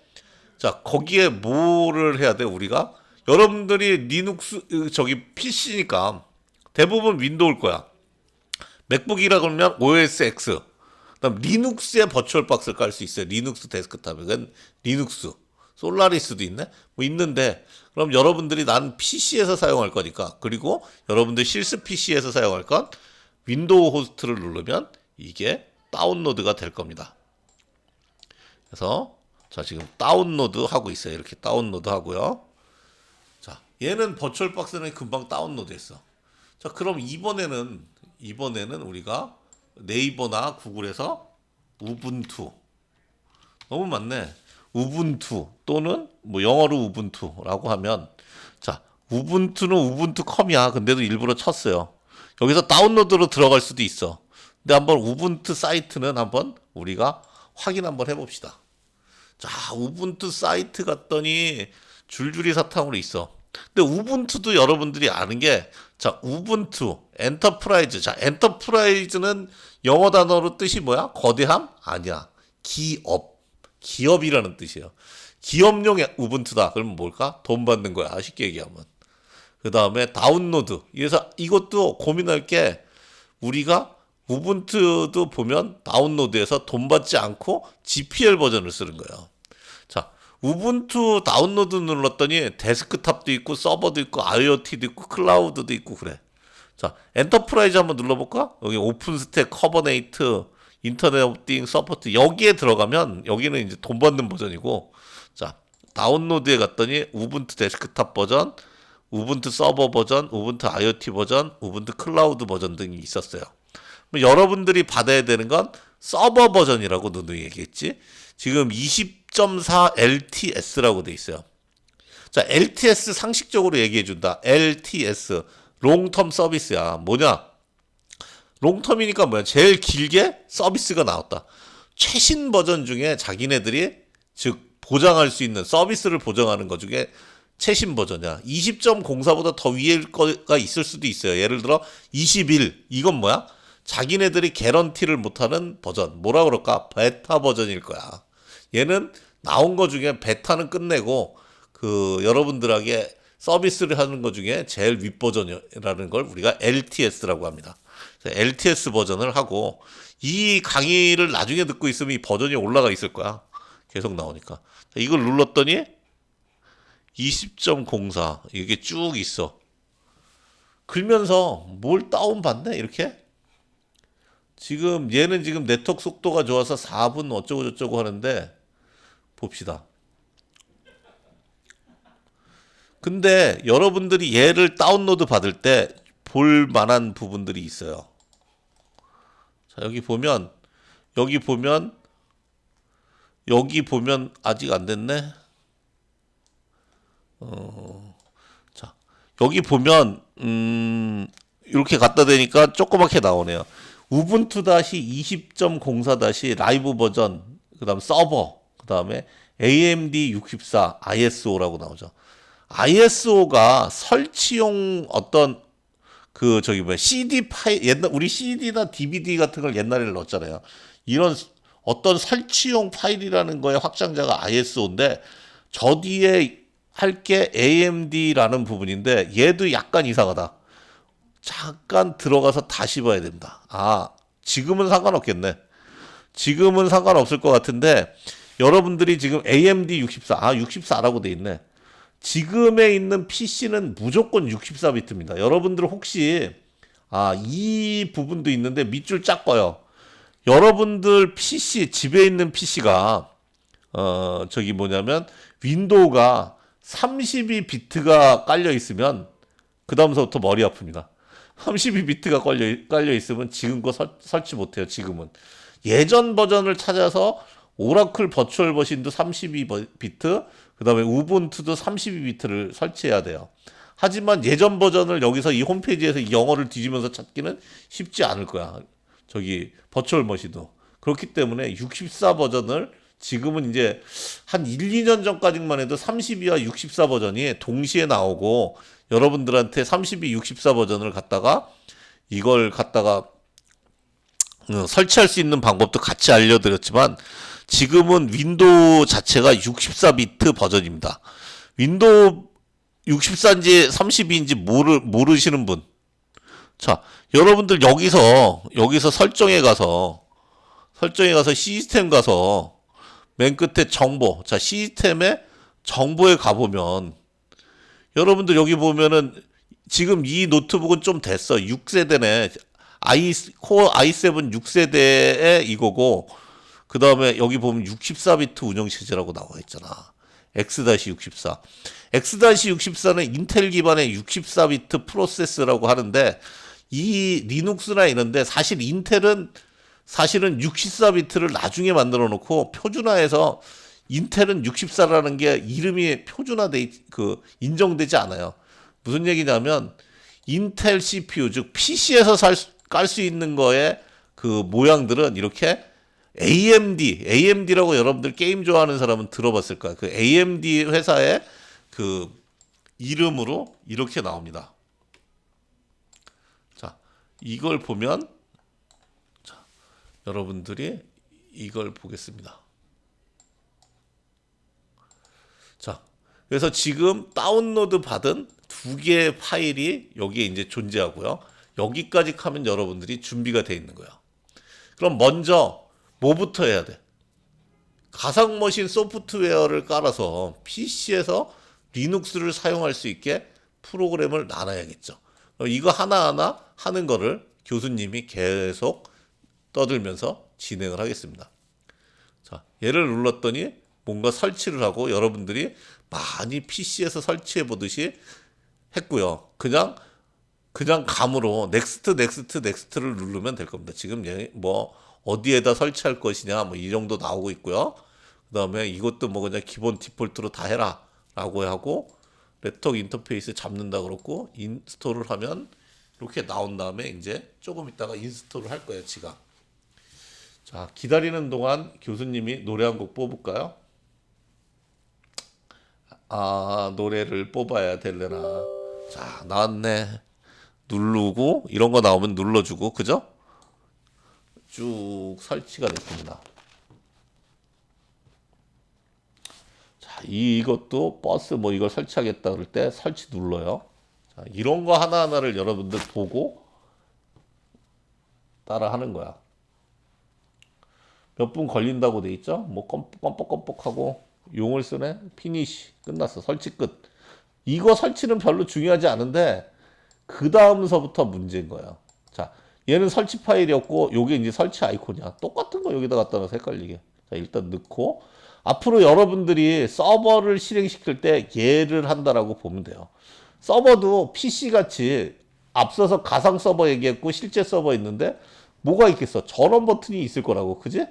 자, 거기에 뭐를 해야 돼, 우리가? 여러분들이 리눅스, PC니까 대부분 윈도우일 거야. 맥북이라 그러면 OS X. 그다음 리눅스에 버추얼 박스를 깔 수 있어요. 리눅스 데스크탑에. 그건 리눅스. 솔라리스도 있네? 뭐 있는데, 그럼 여러분들이 난 PC에서 사용할 거니까, 그리고 여러분들 실습 PC에서 사용할 건 윈도우 호스트를 누르면 이게 다운로드가 될 겁니다. 그래서, 자, 지금 다운로드 하고 있어요. 이렇게 다운로드 하고요. 자, 얘는 버추얼 박스는 금방 다운로드 했어. 자, 그럼 이번에는 우리가 네이버나 구글에서 우분투. 너무 많네. 우분투 또는 뭐 영어로 우분투라고 하면, 자, 우분투는 우분투컴이야. 근데도 일부러 쳤어요. 여기서 다운로드로 들어갈 수도 있어. 근데 한번 우분투 사이트는 한번 우리가 확인 한번 해봅시다. 자, 우분투 사이트 갔더니 줄줄이 사탕으로 있어. 근데 우분투도 여러분들이 아는 게, 자, 우분투, 엔터프라이즈. 자, 엔터프라이즈는 영어 단어로 뜻이 뭐야? 거대함? 아니야. 기업이라는 뜻이에요. 기업용의 우분투다. 그러면 뭘까? 돈 받는 거야. 쉽게 얘기하면. 그 다음에 다운로드. 그래서 이것도 고민할 게, 우리가 우분투도 보면 다운로드에서 돈 받지 않고 GPL 버전을 쓰는 거예요. 자, 우분투 다운로드 눌렀더니 데스크탑도 있고 서버도 있고 IoT도 있고 클라우드도 있고 그래. 자, 엔터프라이즈 한번 눌러볼까? 여기 오픈스택, 커버네이트, 인터넷 오브 띵, 서포트. 여기에 들어가면 여기는 이제 돈 받는 버전이고, 자, 다운로드에 갔더니 우분투 데스크탑 버전, 우분투 서버 버전, 우분투 IoT 버전, 우분투 클라우드 버전 등이 있었어요. 여러분들이 받아야 되는 건 서버 버전이라고 누누이 얘기했지. 지금 20.4 LTS라고 돼 있어요. 자, LTS 상식적으로 얘기해 준다. LTS 롱텀 서비스야. 뭐냐? 롱텀이니까 뭐야? 제일 길게 서비스가 나왔다. 최신 버전 중에 자기네들이 즉 보장할 수 있는 서비스를 보장하는 것 중에 최신 버전이야. 20.04보다 더 위에 거가 있을 수도 있어요. 예를 들어 21. 이건 뭐야? 자기네들이 개런티를 못하는 버전. 뭐라 그럴까? 베타 버전일 거야. 얘는 나온 거 중에 베타는 끝내고 그 여러분들에게 서비스를 하는 것 중에 제일 윗버전이라는 걸 우리가 LTS라고 합니다. LTS 버전을 하고, 이 강의를 나중에 듣고 있으면 이 버전이 올라가 있을 거야. 계속 나오니까. 이걸 눌렀더니 20.04 이게 쭉 있어. 그러면서 뭘 다운받네 이렇게? 지금 얘는 지금 네트워크 속도가 좋아서 4분 어쩌고 저쩌고 하는데 봅시다. 근데 여러분들이 얘를 다운로드 받을 때 볼 만한 부분들이 있어요. 자, 여기 보면 아직 안 됐네. 자, 여기 보면 이렇게 갖다 대니까 조그맣게 나오네요. 우분투 20.04 라이브 버전, 그다음 서버, 그다음에 AMD 64 ISO라고 나오죠. ISO가 설치용 어떤 CD 파일, 옛날 우리 CD나 DVD 같은 걸 옛날에 넣었잖아요. 이런 어떤 설치용 파일이라는 거의 확장자가 ISO인데, 저 뒤에 할 게 AMD라는 부분인데 얘도 약간 이상하다. 잠깐 들어가서 다시 봐야 된다. 아, 지금은 상관없겠네. 지금은 상관없을 것 같은데, 여러분들이 지금 AMD 64라고 돼 있네. 지금에 있는 PC는 무조건 64비트입니다. 여러분들 혹시 이 부분도 있는데 밑줄 쫙 꺼요. 여러분들 PC, 집에 있는 PC가 윈도우가 32비트가 깔려 있으면 그 다음서부터 머리 아픕니다. 32비트가 깔려 있으면 지금 거 설치 못해요. 지금은 예전 버전을 찾아서 오라클 버추얼 머신도 32비트, 그 다음에 우분투도 32비트를 설치해야 돼요. 하지만 예전 버전을 여기서 이 홈페이지에서 영어를 뒤지면서 찾기는 쉽지 않을 거야. 저기 버추얼 머신도. 그렇기 때문에 64 버전을 지금은 이제 한 1, 2년 전까지만 해도 32와 64 버전이 동시에 나오고 여러분들한테 32, 64 버전을 갖다가 이걸 갖다가 설치할 수 있는 방법도 같이 알려드렸지만 지금은 윈도우 자체가 64비트 버전입니다. 윈도우 64인지 32인지 모르시는 분. 자, 여러분들 여기서 설정에 가서 시스템 가서 맨 끝에 정보. 자, 시스템에 정보에 가보면 여러분들 여기 보면은 지금 이 노트북은 좀 됐어. 6세대네. 코어 i7 6세대에 이거고 그 다음에 여기 보면 64비트 운영체제라고 나와 있잖아. X-64. X-64는 인텔 기반의 64비트 프로세스라고 하는데 이 리눅스나 이런데 사실은 64비트를 나중에 만들어 놓고 표준화해서 인텔은 64라는 게 이름이 인정되지 않아요. 무슨 얘기냐면 인텔 CPU 즉 PC에서 깔 수 있는 거에 그 모양들은 이렇게 AMD라고 여러분들 게임 좋아하는 사람은 들어봤을 거야. 그 AMD 회사의 그 이름으로 이렇게 나옵니다. 자, 이걸 보면 자, 여러분들이 이걸 보겠습니다. 자, 그래서 지금 다운로드 받은 두 개의 파일이 여기에 이제 존재하고요. 여기까지 하면 여러분들이 준비가 돼 있는 거야. 그럼 먼저 뭐부터 해야 돼? 가상머신 소프트웨어를 깔아서 PC에서 리눅스를 사용할 수 있게 프로그램을 나눠야겠죠. 이거 하나하나 하는 거를 교수님이 계속 떠들면서 진행을 하겠습니다. 자, 얘를 눌렀더니 뭔가 설치를 하고 여러분들이 많이 PC에서 설치해 보듯이 했고요. 그냥 감으로 넥스트를 누르면 될 겁니다. 지금 뭐 어디에다 설치할 것이냐 뭐 이 정도 나오고 있고요. 그다음에 이것도 뭐 그냥 기본 디폴트로 다 해라 라고 하고 네트워크 인터페이스 잡는다 그렇고 인스톨을 하면 이렇게 나온 다음에 이제 조금 있다가 인스톨을 할 거예요. 지가. 자, 기다리는 동안 교수님이 노래 한 곡 뽑을까요? 아, 노래를 뽑아야 되려나. 자, 나왔네. 누르고 이런 거 나오면 눌러주고 그죠? 쭉 설치가 됐습니다. 자, 이것도 버스 뭐 이걸 설치하겠다 그럴 때 설치 눌러요. 자, 이런 거 하나하나를 여러분들 보고 따라 하는 거야. 몇 분 걸린다고 돼 있죠? 뭐 껌뻑껌뻑하고 용을 쓰네. 피니시 끝났어. 설치 끝. 이거 설치는 별로 중요하지 않은데 그 다음서부터 문제인 거야. 자, 얘는 설치 파일이었고 요게 이제 설치 아이콘이야. 똑같은 거 여기다 갖다 놔서 헷갈리게. 자, 일단 넣고 앞으로 여러분들이 서버를 실행시킬 때 얘를 한다라고 보면 돼요. 서버도 PC같이 앞서서 가상 서버 얘기했고 실제 서버 있는데 뭐가 있겠어? 전원 버튼이 있을 거라고. 그지?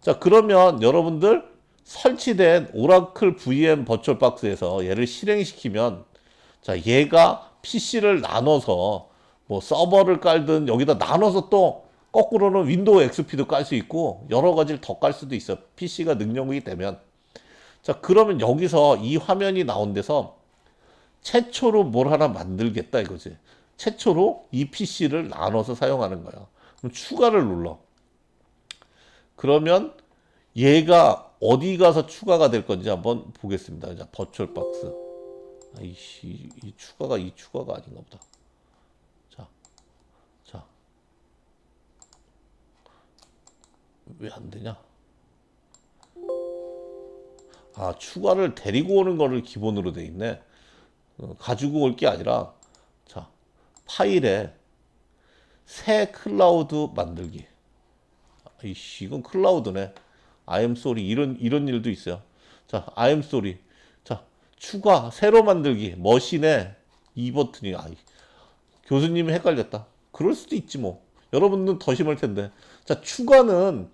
자, 그러면 여러분들 설치된 오라클 VM 버추얼 박스에서 얘를 실행시키면 자, 얘가 PC를 나눠서 뭐 서버를 깔든 여기다 나눠서 또 거꾸로는 윈도우 XP도 깔 수 있고 여러 가지를 더 깔 수도 있어. PC가 능력이 되면. 자, 그러면 여기서 이 화면이 나온 데서 최초로 뭘 하나 만들겠다 이거지. 최초로 이 PC를 나눠서 사용하는 거야. 그럼 추가를 눌러. 그러면 얘가 어디 가서 추가가 될 건지 한번 보겠습니다. 자, 버추얼 박스. 아이씨, 이 추가가 아닌가 보다. 자, 왜 안 되냐? 아, 추가를 데리고 오는 거를 기본으로 돼 있네. 가지고 올 게 아니라, 자, 파일에 새 클라우드 만들기. 아이씨, 이건 클라우드네. I am sorry. 이런 일도 있어요. 자, I am sorry. 자, 추가, 새로 만들기. 머신에 이 버튼이, 교수님이 헷갈렸다. 그럴 수도 있지 뭐. 여러분들은 더 심할 텐데. 자, 추가는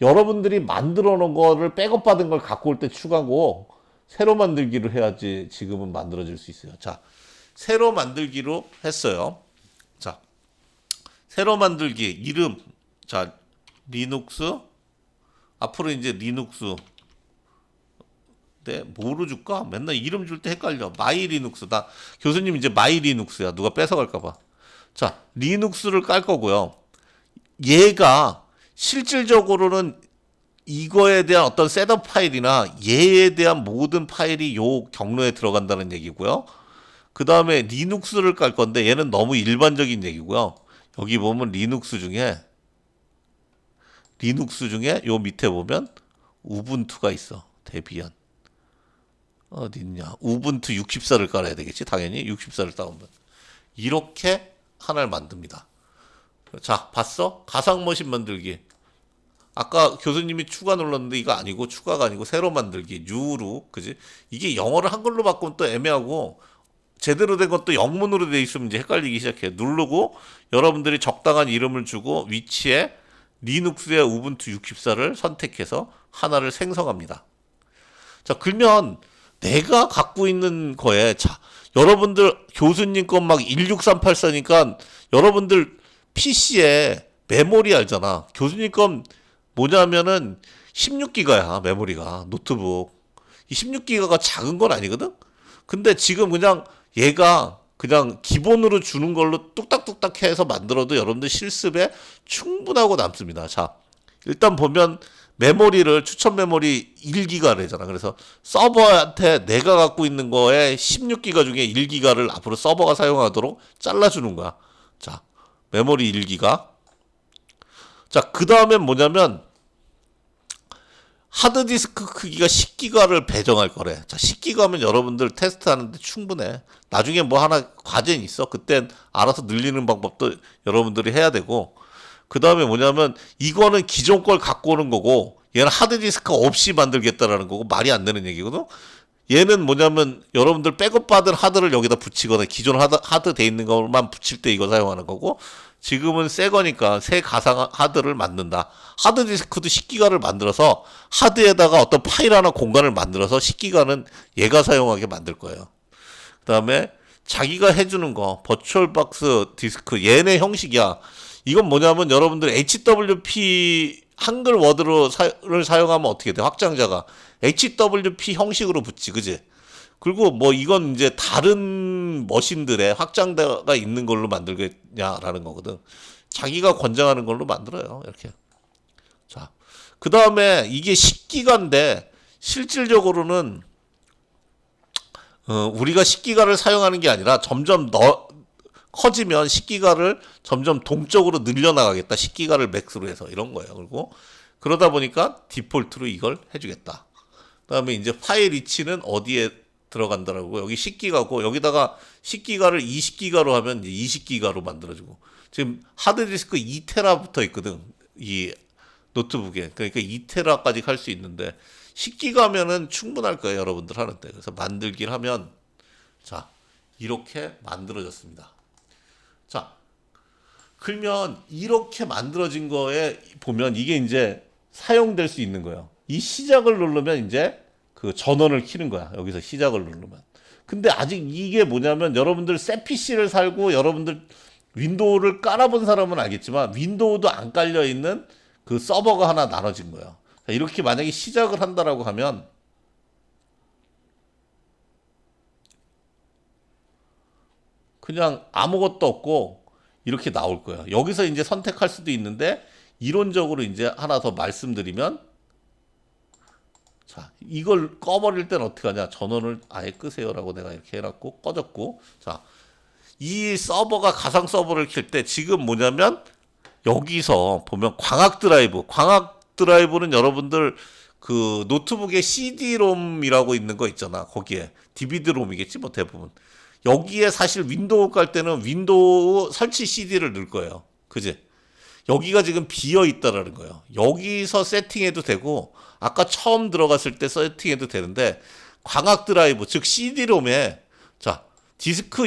여러분들이 만들어 놓은 거를 백업 받은 걸 갖고 올 때 추가고, 새로 만들기를 해야지 지금은 만들어질 수 있어요. 자, 새로 만들기로 했어요. 자, 새로 만들기 이름. 자, 리눅스. 앞으로 이제 리눅스. 네, 뭐로 줄까? 맨날 이름 줄 때 헷갈려. 마이 리눅스. 나 교수님 이제 마이 리눅스야. 누가 뺏어갈까 봐. 자, 리눅스를 깔 거고요. 얘가 실질적으로는 이거에 대한 어떤 셋업 파일이나 얘에 대한 모든 파일이 요 경로에 들어간다는 얘기고요. 그 다음에 리눅스를 깔 건데 얘는 너무 일반적인 얘기고요. 여기 보면 리눅스 중에 요 밑에 보면 우분투가 있어. 데비안. 어디 있냐? 우분투 64를 깔아야 되겠지. 당연히 64를 다운받. 이렇게 하나를 만듭니다. 자, 봤어? 가상머신 만들기. 아까 교수님이 추가 눌렀는데 이거 아니고 추가가 아니고 새로 만들기. 뉴로. 그지? 이게 영어를 한글로 바꾸면 또 애매하고 제대로 된 것도 영문으로 돼 있으면 이제 헷갈리기 시작해. 누르고 여러분들이 적당한 이름을 주고 위치에 리눅스의 우분투 64를 선택해서 하나를 생성합니다. 자, 그러면 내가 갖고 있는 거에 자, 여러분들 교수님 건 막 16384니까 여러분들 PC에 메모리 알잖아. 교수님 건 뭐냐면은 16기가야, 메모리가. 노트북. 이 16기가가 작은 건 아니거든? 근데 지금 그냥 얘가 그냥 기본으로 주는 걸로 뚝딱뚝딱 해서 만들어도 여러분들 실습에 충분하고 남습니다. 자, 일단 보면 메모리를 추천 메모리 1기가래잖아. 그래서 서버한테 내가 갖고 있는 거에 16기가 중에 1기가를 앞으로 서버가 사용하도록 잘라주는 거야. 자, 메모리 1기가. 자, 그 다음엔 뭐냐면 하드디스크 크기가 10기가를 배정할 거래. 자, 10기가면 여러분들 테스트하는데 충분해. 나중에 뭐 하나 과제는 있어. 그땐 알아서 늘리는 방법도 여러분들이 해야 되고. 그 다음에 뭐냐면 이거는 기존 걸 갖고 오는 거고 얘는 하드디스크 없이 만들겠다라는 거고 말이 안 되는 얘기거든. 얘는 뭐냐면 여러분들 백업 받은 하드를 여기다 붙이거나 기존 하드 돼 있는 것만 붙일 때 이거 사용하는 거고 지금은 새 거니까 새 가상 하드를 만든다. 하드디스크도 10기가를 만들어서 하드에다가 어떤 파일 하나 공간을 만들어서 10기가는 얘가 사용하게 만들 거예요. 그 다음에 자기가 해주는 거 버추얼박스 디스크 얘네 형식이야. 이건 뭐냐면 여러분들 HWP 한글 워드를 사용하면 어떻게 돼? 확장자가 HWP 형식으로 붙지, 그지? 그리고 뭐 이건 이제 다른 머신들의 확장자가 있는 걸로 만들겠냐라는 거거든. 자기가 권장하는 걸로 만들어요, 이렇게. 자, 그 다음에 이게 10기가인데 실질적으로는 우리가 10기가를 사용하는 게 아니라 점점 커지면 10기가를 점점 동적으로 늘려나가겠다. 10기가를 맥스로 해서 이런 거예요. 그리고 그러다 보니까 디폴트로 이걸 해주겠다. 그다음에 이제 파일 위치는 어디에 들어간다라고 여기 10기가고 여기다가 10기가를 20기가로 하면 이제 20기가로 만들어주고 지금 하드디스크 2테라 붙어 있거든. 이 노트북에. 그러니까 2테라까지 갈 수 있는데 10기가면은 충분할 거예요. 여러분들 하는데. 그래서 만들기를 하면 자, 이렇게 만들어졌습니다. 자, 그러면 이렇게 만들어진 거에 보면 이게 이제 사용될 수 있는 거예요. 이 시작을 누르면 이제 그 전원을 켜는 거야. 여기서 시작을 누르면. 근데 아직 이게 뭐냐면 여러분들 새 PC를 살고 여러분들 윈도우를 깔아본 사람은 알겠지만 윈도우도 안 깔려 있는 그 서버가 하나 나눠진 거예요. 자, 이렇게 만약에 시작을 한다라고 하면 그냥 아무것도 없고 이렇게 나올 거예요. 여기서 이제 선택할 수도 있는데 이론적으로 이제 하나 더 말씀드리면 자, 이걸 꺼버릴 땐 어떻게 하냐. 전원을 아예 끄세요라고 내가 이렇게 해놨고 꺼졌고 자, 이 서버가 가상 서버를 켤 때 지금 뭐냐면 여기서 보면 광학 드라이브는 여러분들 그 노트북에 CD-ROM이라고 있는 거 있잖아. 거기에 DVD-ROM이겠지 뭐 대부분. 여기에 사실 윈도우 깔 때는 윈도우 설치 CD를 넣을 거예요. 그지? 여기가 지금 비어 있다라는 거예요. 여기서 세팅해도 되고 아까 처음 들어갔을 때 세팅해도 되는데 광학 드라이브 즉 CD-ROM에 자 디스크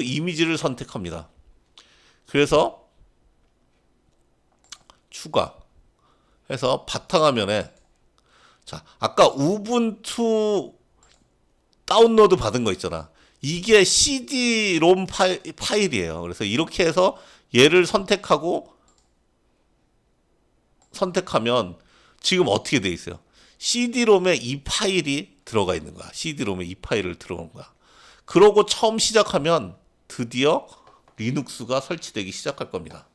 이미지를 선택합니다. 그래서 추가해서 바탕화면에 자 아까 우분투 다운로드 받은 거 있잖아. 이게 CD-롬 파일이에요. 그래서 이렇게 해서 얘를 선택하면 지금 어떻게 돼 있어요? CD-롬에 이 파일이 들어가 있는 거야. CD-롬에 이 파일을 들어간 거야. 그러고 처음 시작하면 드디어 리눅스가 설치되기 시작할 겁니다.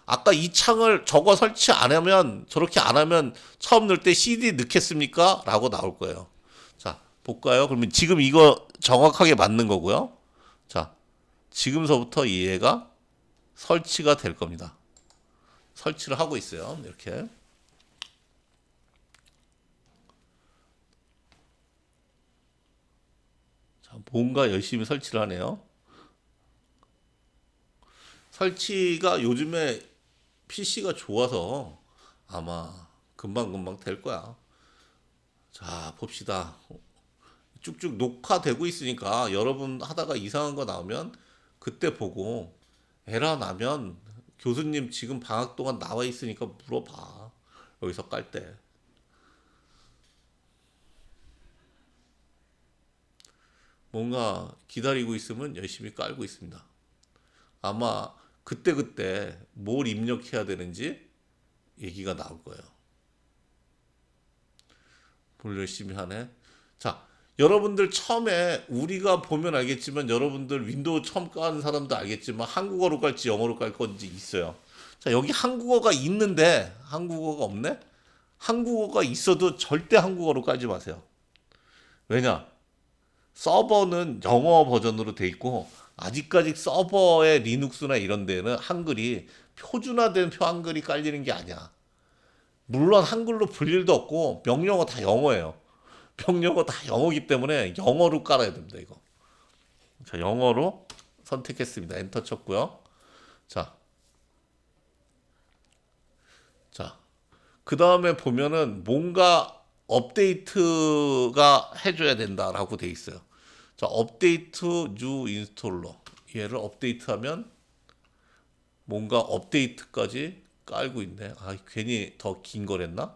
아까 이 창을 저거 설치 안 하면, 저렇게 안 하면 처음 넣을 때 CD 넣겠습니까? 라고 나올 거예요. 자, 볼까요? 그러면 지금 이거 정확하게 맞는 거고요. 자, 지금서부터 얘가 설치가 될 겁니다. 설치를 하고 있어요. 이렇게. 자, 뭔가 열심히 설치를 하네요. 설치가 요즘에 PC가 좋아서 아마 금방금방 될 거야. 자, 봅시다. 쭉쭉 녹화되고 있으니까 여러분 하다가 이상한 거 나오면 그때 보고 에러 나면 교수님 지금 방학 동안 나와 있으니까 물어봐. 여기서 깔 때. 뭔가 기다리고 있으면 열심히 깔고 있습니다. 아마 그때그때 뭘 입력해야 되는지 얘기가 나올 거예요. 뭘 열심히 하네. 자, 여러분들 처음에 우리가 보면 알겠지만 여러분들 윈도우 처음 까는 사람도 알겠지만 한국어로 깔지 영어로 깔 건지 있어요. 자, 여기 한국어가 있는데 한국어가 없네? 한국어가 있어도 절대 한국어로 깔지 마세요. 왜냐? 서버는 영어 버전으로 돼 있고 아직까지 서버의 리눅스나 이런 데는 한글이 표준화된 한글이 깔리는 게 아니야. 물론 한글로 볼 일도 없고 명령어 다 영어예요. 명령어 다 영어기 때문에 영어로 깔아야 됩니다, 이거. 자, 영어로 선택했습니다. 엔터 쳤고요. 자, 자, 그 다음에 보면은 뭔가 업데이트가 해줘야 된다라고 돼 있어요. 자, 업데이트 뉴 인스톨러. 얘를 업데이트하면 뭔가 업데이트까지 깔고 있네. 아, 괜히 더 긴 거랬나?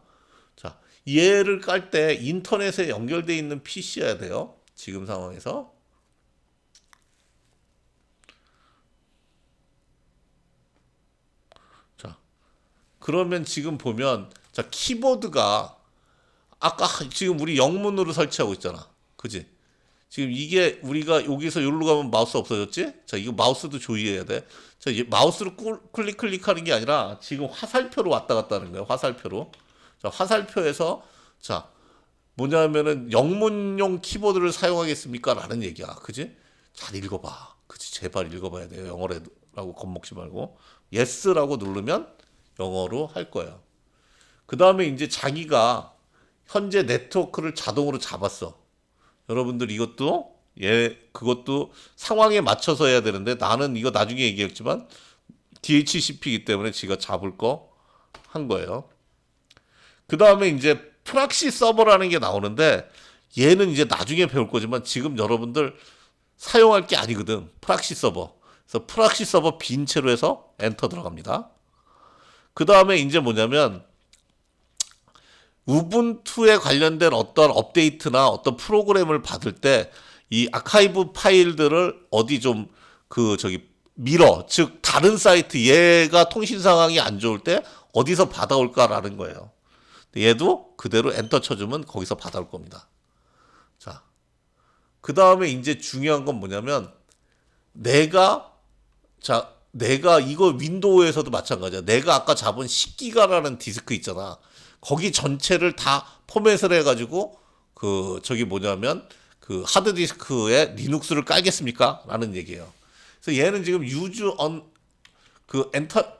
자, 얘를 깔 때 인터넷에 연결돼 있는 PC여야 돼요. 지금 상황에서. 자, 그러면 지금 보면 자, 키보드가 아까 지금 우리 영문으로 설치하고 있잖아. 그지? 지금 이게 우리가 여기서 여기로 가면 마우스 없어졌지? 자, 이거 마우스도 조이해야 돼. 자, 마우스로 클릭하는 게 아니라 지금 화살표로 왔다 갔다 하는 거예요. 화살표로. 자, 화살표에서 자, 뭐냐면은 영문용 키보드를 사용하겠습니까? 라는 얘기야. 그지? 잘 읽어봐. 그지? 제발 읽어봐야 돼요. 영어라고 겁먹지 말고. yes라고 누르면 영어로 할 거예요. 그 다음에 이제 자기가 현재 네트워크를 자동으로 잡았어. 여러분들 이것도 그것도 상황에 맞춰서 해야 되는데 나는 이거 나중에 얘기했지만 DHCP이기 때문에 지가 잡을 거 한 거예요. 그 다음에 이제 프락시 서버라는 게 나오는데 얘는 이제 나중에 배울 거지만 지금 여러분들 사용할 게 아니거든. 프락시 서버. 그래서 프락시 서버 빈 채로 해서 엔터 들어갑니다. 그 다음에 이제 뭐냐면 우분투에 관련된 어떤 업데이트나 어떤 프로그램을 받을 때 이 아카이브 파일들을 어디 좀 밀어, 즉 다른 사이트 얘가 통신 상황이 안 좋을 때 어디서 받아올까라는 거예요. 얘도 그대로 엔터 쳐주면 거기서 받아올 겁니다. 자, 그 다음에 이제 중요한 건 뭐냐면 내가 이거 윈도우에서도 마찬가지야. 내가 아까 잡은 10기가라는 디스크 있잖아. 거기 전체를 다 포맷을 해가지고 그 하드디스크에 리눅스를 깔겠습니까? 라는 얘기예요. 그래서 얘는 지금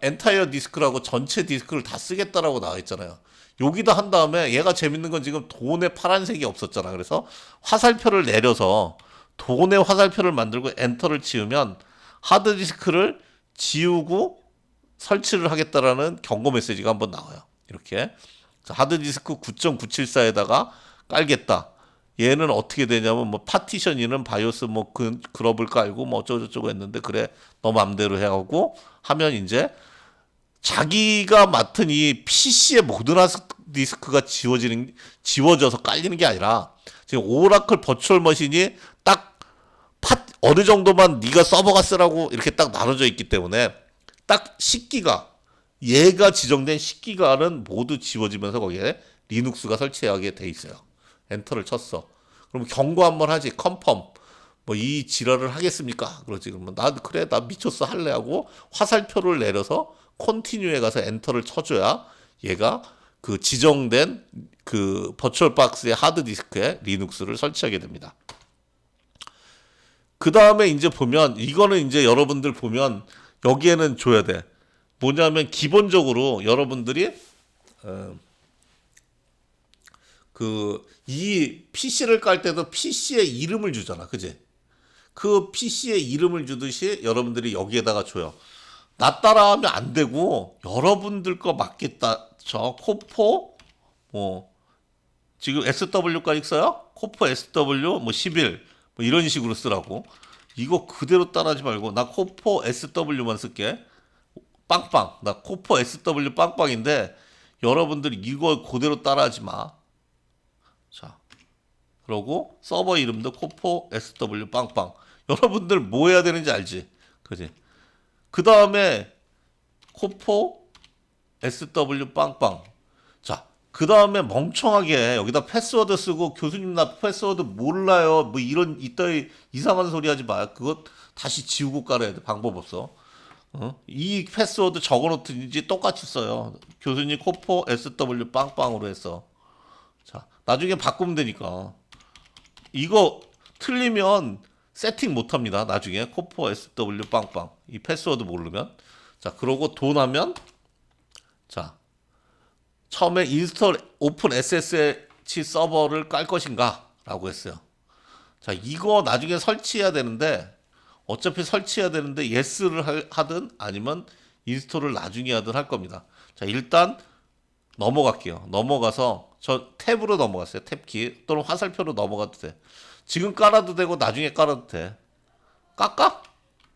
엔타이어 디스크라고 전체 디스크를 다 쓰겠다라고 나와 있잖아요. 여기다 한 다음에 얘가 재밌는 건 지금 돈의 파란색이 없었잖아. 그래서 화살표를 내려서 돈의 화살표를 만들고 엔터를 치우면 하드디스크를 지우고 설치를 하겠다라는 경고 메시지가 한번 나와요. 이렇게. 하드디스크 9.974에다가 깔겠다. 얘는 어떻게 되냐면 뭐 파티션이는 바이오스 뭐 그룹을 깔고 뭐 어쩌고저쩌고 했는데 그래 너 맘대로 해하고 하면 이제 자기가 맡은 이 PC의 모든 하드디스크가 지워져서 깔리는 게 아니라 지금 오라클 버추얼 머신이 딱 어느 정도만 네가 서버가 쓰라고 이렇게 딱 나눠져 있기 때문에 딱 10기가 얘가 지정된 10기가는 모두 지워지면서 거기에 리눅스가 설치하게 돼 있어요. 엔터를 쳤어. 그럼 경고 한번 하지. 컨펌. 뭐 이 지랄을 하겠습니까? 그러지. 그러면 나 그래 나 미쳤어 할래 하고 화살표를 내려서 컨티뉴에 가서 엔터를 쳐줘야 얘가 그 지정된 그 버추얼 박스의 하드 디스크에 리눅스를 설치하게 됩니다. 그 다음에 이제 보면 이거는 이제 여러분들 보면 여기에는 줘야 돼. 뭐냐면 기본적으로 여러분들이 그 이 PC를 깔 때도 PC의 이름을 주잖아, 그지? 그 PC의 이름을 주듯이 여러분들이 여기에다가 줘요. 나 따라하면 안 되고 여러분들 거 맞겠다. 저 코포 뭐 지금 SW까지 써요? 코포 SW 뭐 11 뭐 이런 식으로 쓰라고. 이거 그대로 따라하지 말고 나 코포 SW만 쓸게. 빵빵. 나 코포 SW 빵빵인데 여러분들이 이거 그대로 따라하지 마. 자, 그러고 서버 이름도 코포 SW 빵빵. 여러분들 뭐 해야 되는지 알지? 그지? 그 다음에 코포 SW 빵빵. 자, 그 다음에 멍청하게 여기다 패스워드 쓰고 교수님 나 패스워드 몰라요. 뭐 이런 이따위 이상한 소리 하지 마. 그거 다시 지우고 깔아야 돼. 방법 없어. 이 패스워드 적어놓든지 똑같이 써요. 교수님 코포 SW 빵빵으로 했어. 자, 나중에 바꾸면 되니까. 이거 틀리면 세팅 못 합니다. 나중에 코포 SW 빵빵. 이 패스워드 모르면. 자, 그러고 돈 하면 자, 처음에 인스톨 오픈 SSH 서버를 깔 것인가? 라고 했어요. 자, 이거 나중에 설치해야 되는데 어차피 설치해야 되는데 예스를 하든 아니면 인스톨을 나중에 하든 할 겁니다. 자, 일단 넘어갈게요. 넘어가서 저 탭으로 넘어갔어요. 탭키 또는 화살표로 넘어가도 돼. 지금 깔아도 되고 나중에 깔아도 돼. 깎아?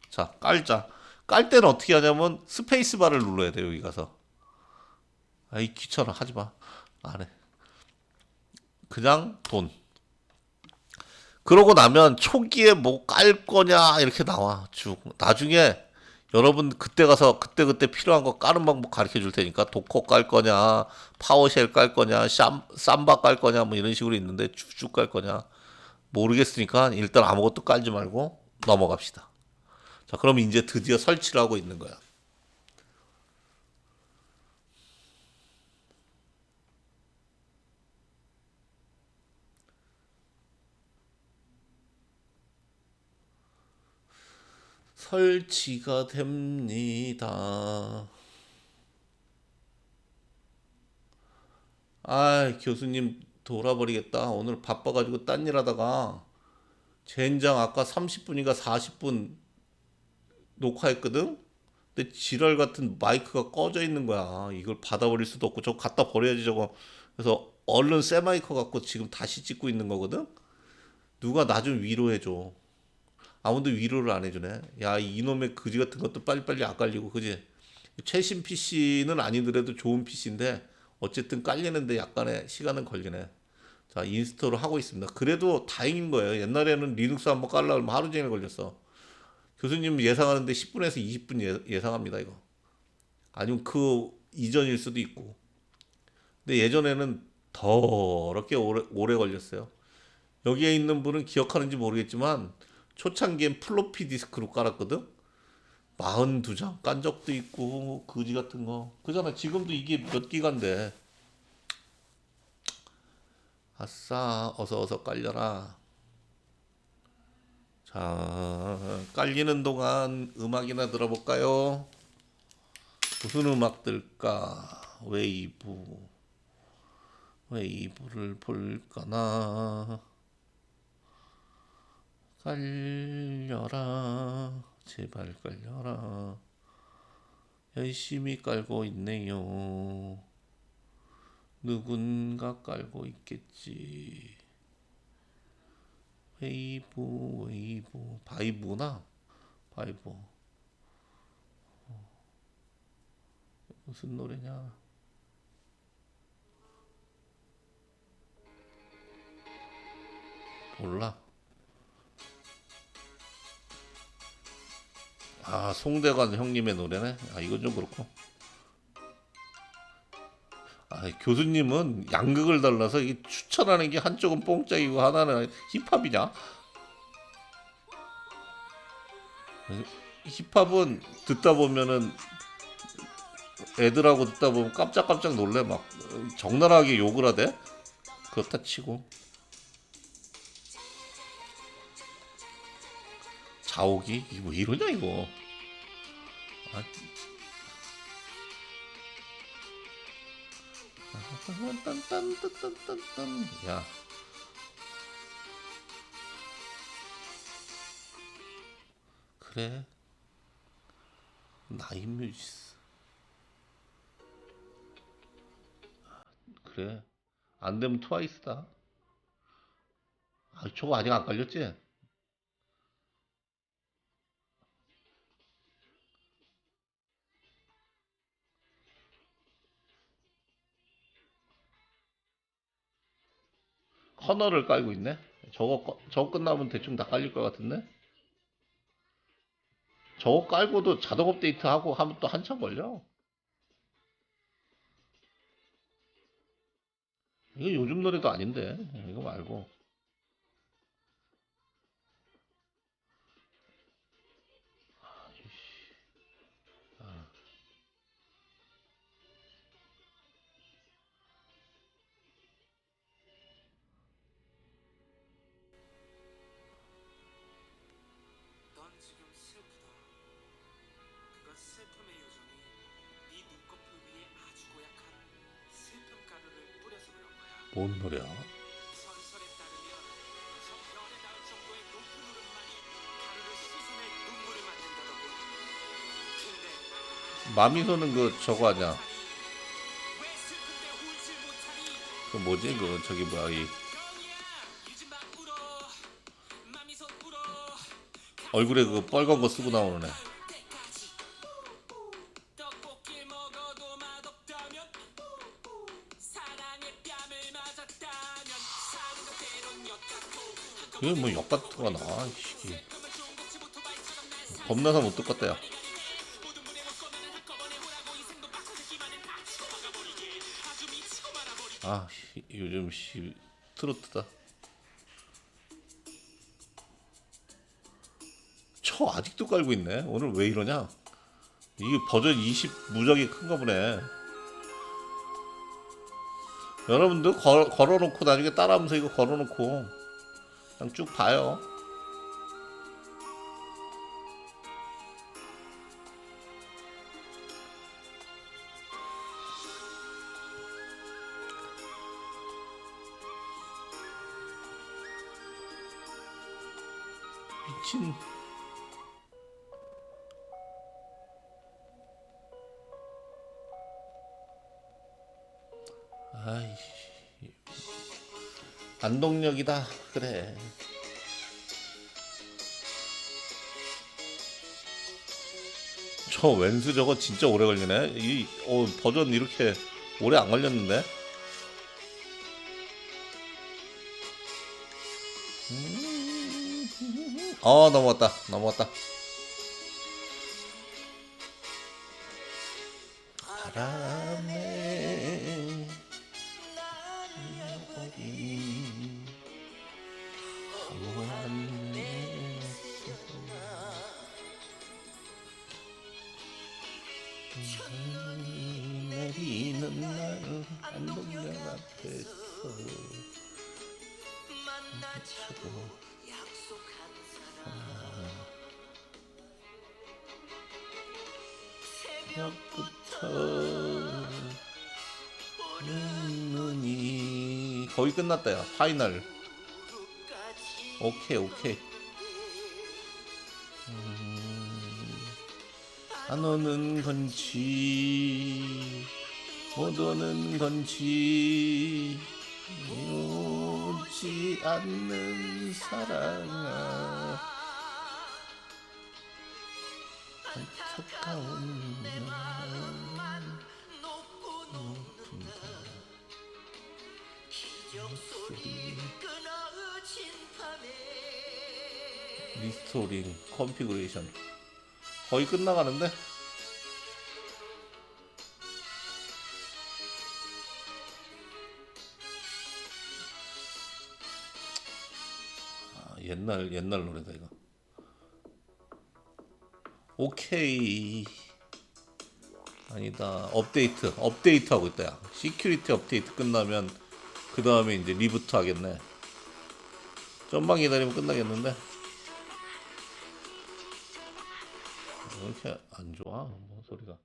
자, 깔자. 깔 때는 어떻게 하냐면 스페이스바를 눌러야 돼. 여기 가서. 아이 귀찮아. 하지 마. 안 해. 그냥 돈. 그러고 나면 초기에 뭐 깔 거냐 이렇게 나와 쭉. 나중에 여러분 그때 가서 그때 필요한 거 까는 방법 가르쳐 줄 테니까 도커 깔 거냐, 파워쉘 깔 거냐, 삼바 깔 거냐 뭐 이런 식으로 있는데 쭉쭉 깔 거냐 모르겠으니까 일단 아무것도 깔지 말고 넘어갑시다. 자, 그럼 이제 드디어 설치를 하고 있는 거야. 설치가 됩니다. 아, 교수님 돌아버리겠다. 오늘 바빠가지고 딴 일 하다가 젠장 아까 30분인가 40분 녹화했거든? 근데 지랄 같은 마이크가 꺼져 있는 거야. 이걸 받아버릴 수도 없고 저거 갖다 버려야지 저거. 그래서 얼른 새 마이크 갖고 지금 다시 찍고 있는 거거든? 누가 나 좀 위로해줘. 아무도 위로를 안 해주네. 야, 이놈의 그지 같은 것도 빨리빨리 안 깔리고, 그지? 최신 PC는 아니더라도 좋은 PC인데, 어쨌든 깔리는데 약간의 시간은 걸리네. 자, 인스톨을 하고 있습니다. 그래도 다행인 거예요. 옛날에는 리눅스 한번 깔려면 하루 종일 걸렸어. 교수님 예상하는데 10분에서 20분 예상합니다, 이거. 아니면 그 이전일 수도 있고. 근데 예전에는 더럽게 오래 걸렸어요. 여기에 있는 분은 기억하는지 모르겠지만 초창기엔 플로피 디스크로 깔았거든. 42장 깐 적도 있고 거지 같은 거. 그잖아. 지금도 이게 몇 기가인데. 아싸, 어서 깔려라. 자, 깔리는 동안 음악이나 들어볼까요? 무슨 음악 들까? 웨이브를 볼까나. 깔려라, 제발 깔려라. 열심히 깔고 있네요. 누군가 깔고 있겠지. 웨이브, 바이브구나. 바이브. 무슨 노래냐? 몰라. 아, 송대관 형님의 노래네. 아, 이건 좀 그렇고. 아, 교수님은 양극을 달라서 이 추천하는 게 한쪽은 뽕짝이고 하나는 힙합이냐? 힙합은 듣다 보면은 애들하고 듣다 보면 깜짝깜짝 놀래. 막 적나라하게 욕을 하대. 그렇다 치고 자옥이 이거 뭐 이러냐 이거. 아, 딴딴딴딴딴딴. 야, 그래. 나인 뮤지스. 그래. 안 되면 트와이스다. 아, 저거 아직 안 깔렸지? 커널을 깔고 있네. 저거 끝나면 대충 다 깔릴 것 같은데? 저거 깔고도 자동 업데이트 하고 하면 또 한참 걸려. 이거 요즘 노래도 아닌데. 이거 말고. 넌 지금 슬프다. 그건 슬픔의 요정이 네 눈꺼풀 위에 아주 고약한 슬픔 가루를 뿌려서 그런 거야. 뭔 노래야? 전설에 따르면 저 별에 닿을 정도의 높은 울음만이 가루를 씻어낼 눈물을 만든다더군. 근데 마미소는 그 저거 아냐? 왜 슬픈데 울질 못하니? 그 뭐지? 그 저기 뭐야 이 영이야 요즘 막 울어 맘이서 울어 얼굴에 그 빨간 거 쓰고 나오는 애. 때까지 떡볶이 먹어도 맛없다면 사랑의 뺨을 맞았다면 사는 것 때론 엿같고 그게 뭐 역같은 거 나와. 이 새끼. 겁나서 못 듣겠다 야. 아, 요즘 트로트다. 저 아직도 깔고 있네. 오늘 왜 이러냐? 이게 버전 20 무지하게 큰가 보네. 여러분도 걸어놓고 나중에 따라하면서 이거 걸어놓고 그냥 쭉 봐요. 미친. 아이씨. 안동역이다. 그래. 저 웬수 저거 진짜 오래 걸리네. 버전 이렇게 오래 안 걸렸는데. 넘어갔다. 넘어갔다. 바람에 날려버린 허무한 내 천이 내리는 날 안동역 앞에서 만나자고 약속한 사람 새벽부터 오는 눈이 거의 끝났다 야 파이널. 오케이 오케이. 안 오는 건지 못 오는 건지 오지 않는 사랑아 안타까운 마음 높은다. 기적소리 끊어진 밤에 리스토링 컨피그레이션 거의 끝나가는데. 옛날 노래다 이거. 오케이. 아니다. 업데이트 하고 있다. 야. 시큐리티 업데이트 끝나면 그 다음에 이제 리부트 하겠네. 좀만 기다리면 끝나겠는데. 왜 이렇게 안 좋아? 뭔 소리가?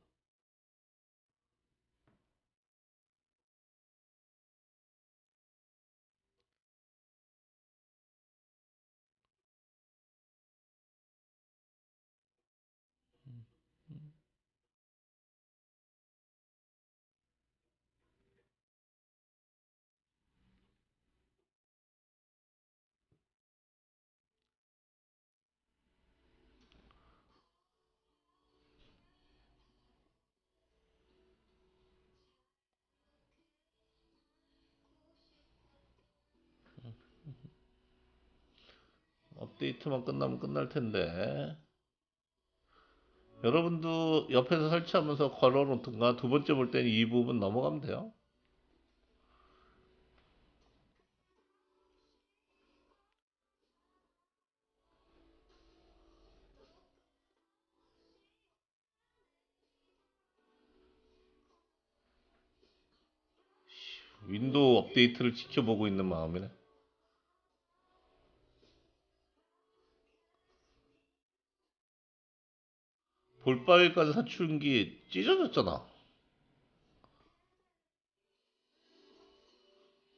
업데이트만 끝나면 끝날 텐데. 여러분도 옆에서 설치하면서 걸어놓든가 두 번째 볼 때는 이 부분 넘어가면 돼요. 윈도우 업데이트를 지켜보고 있는 마음이네. 볼빨간 사춘기 찢어졌잖아.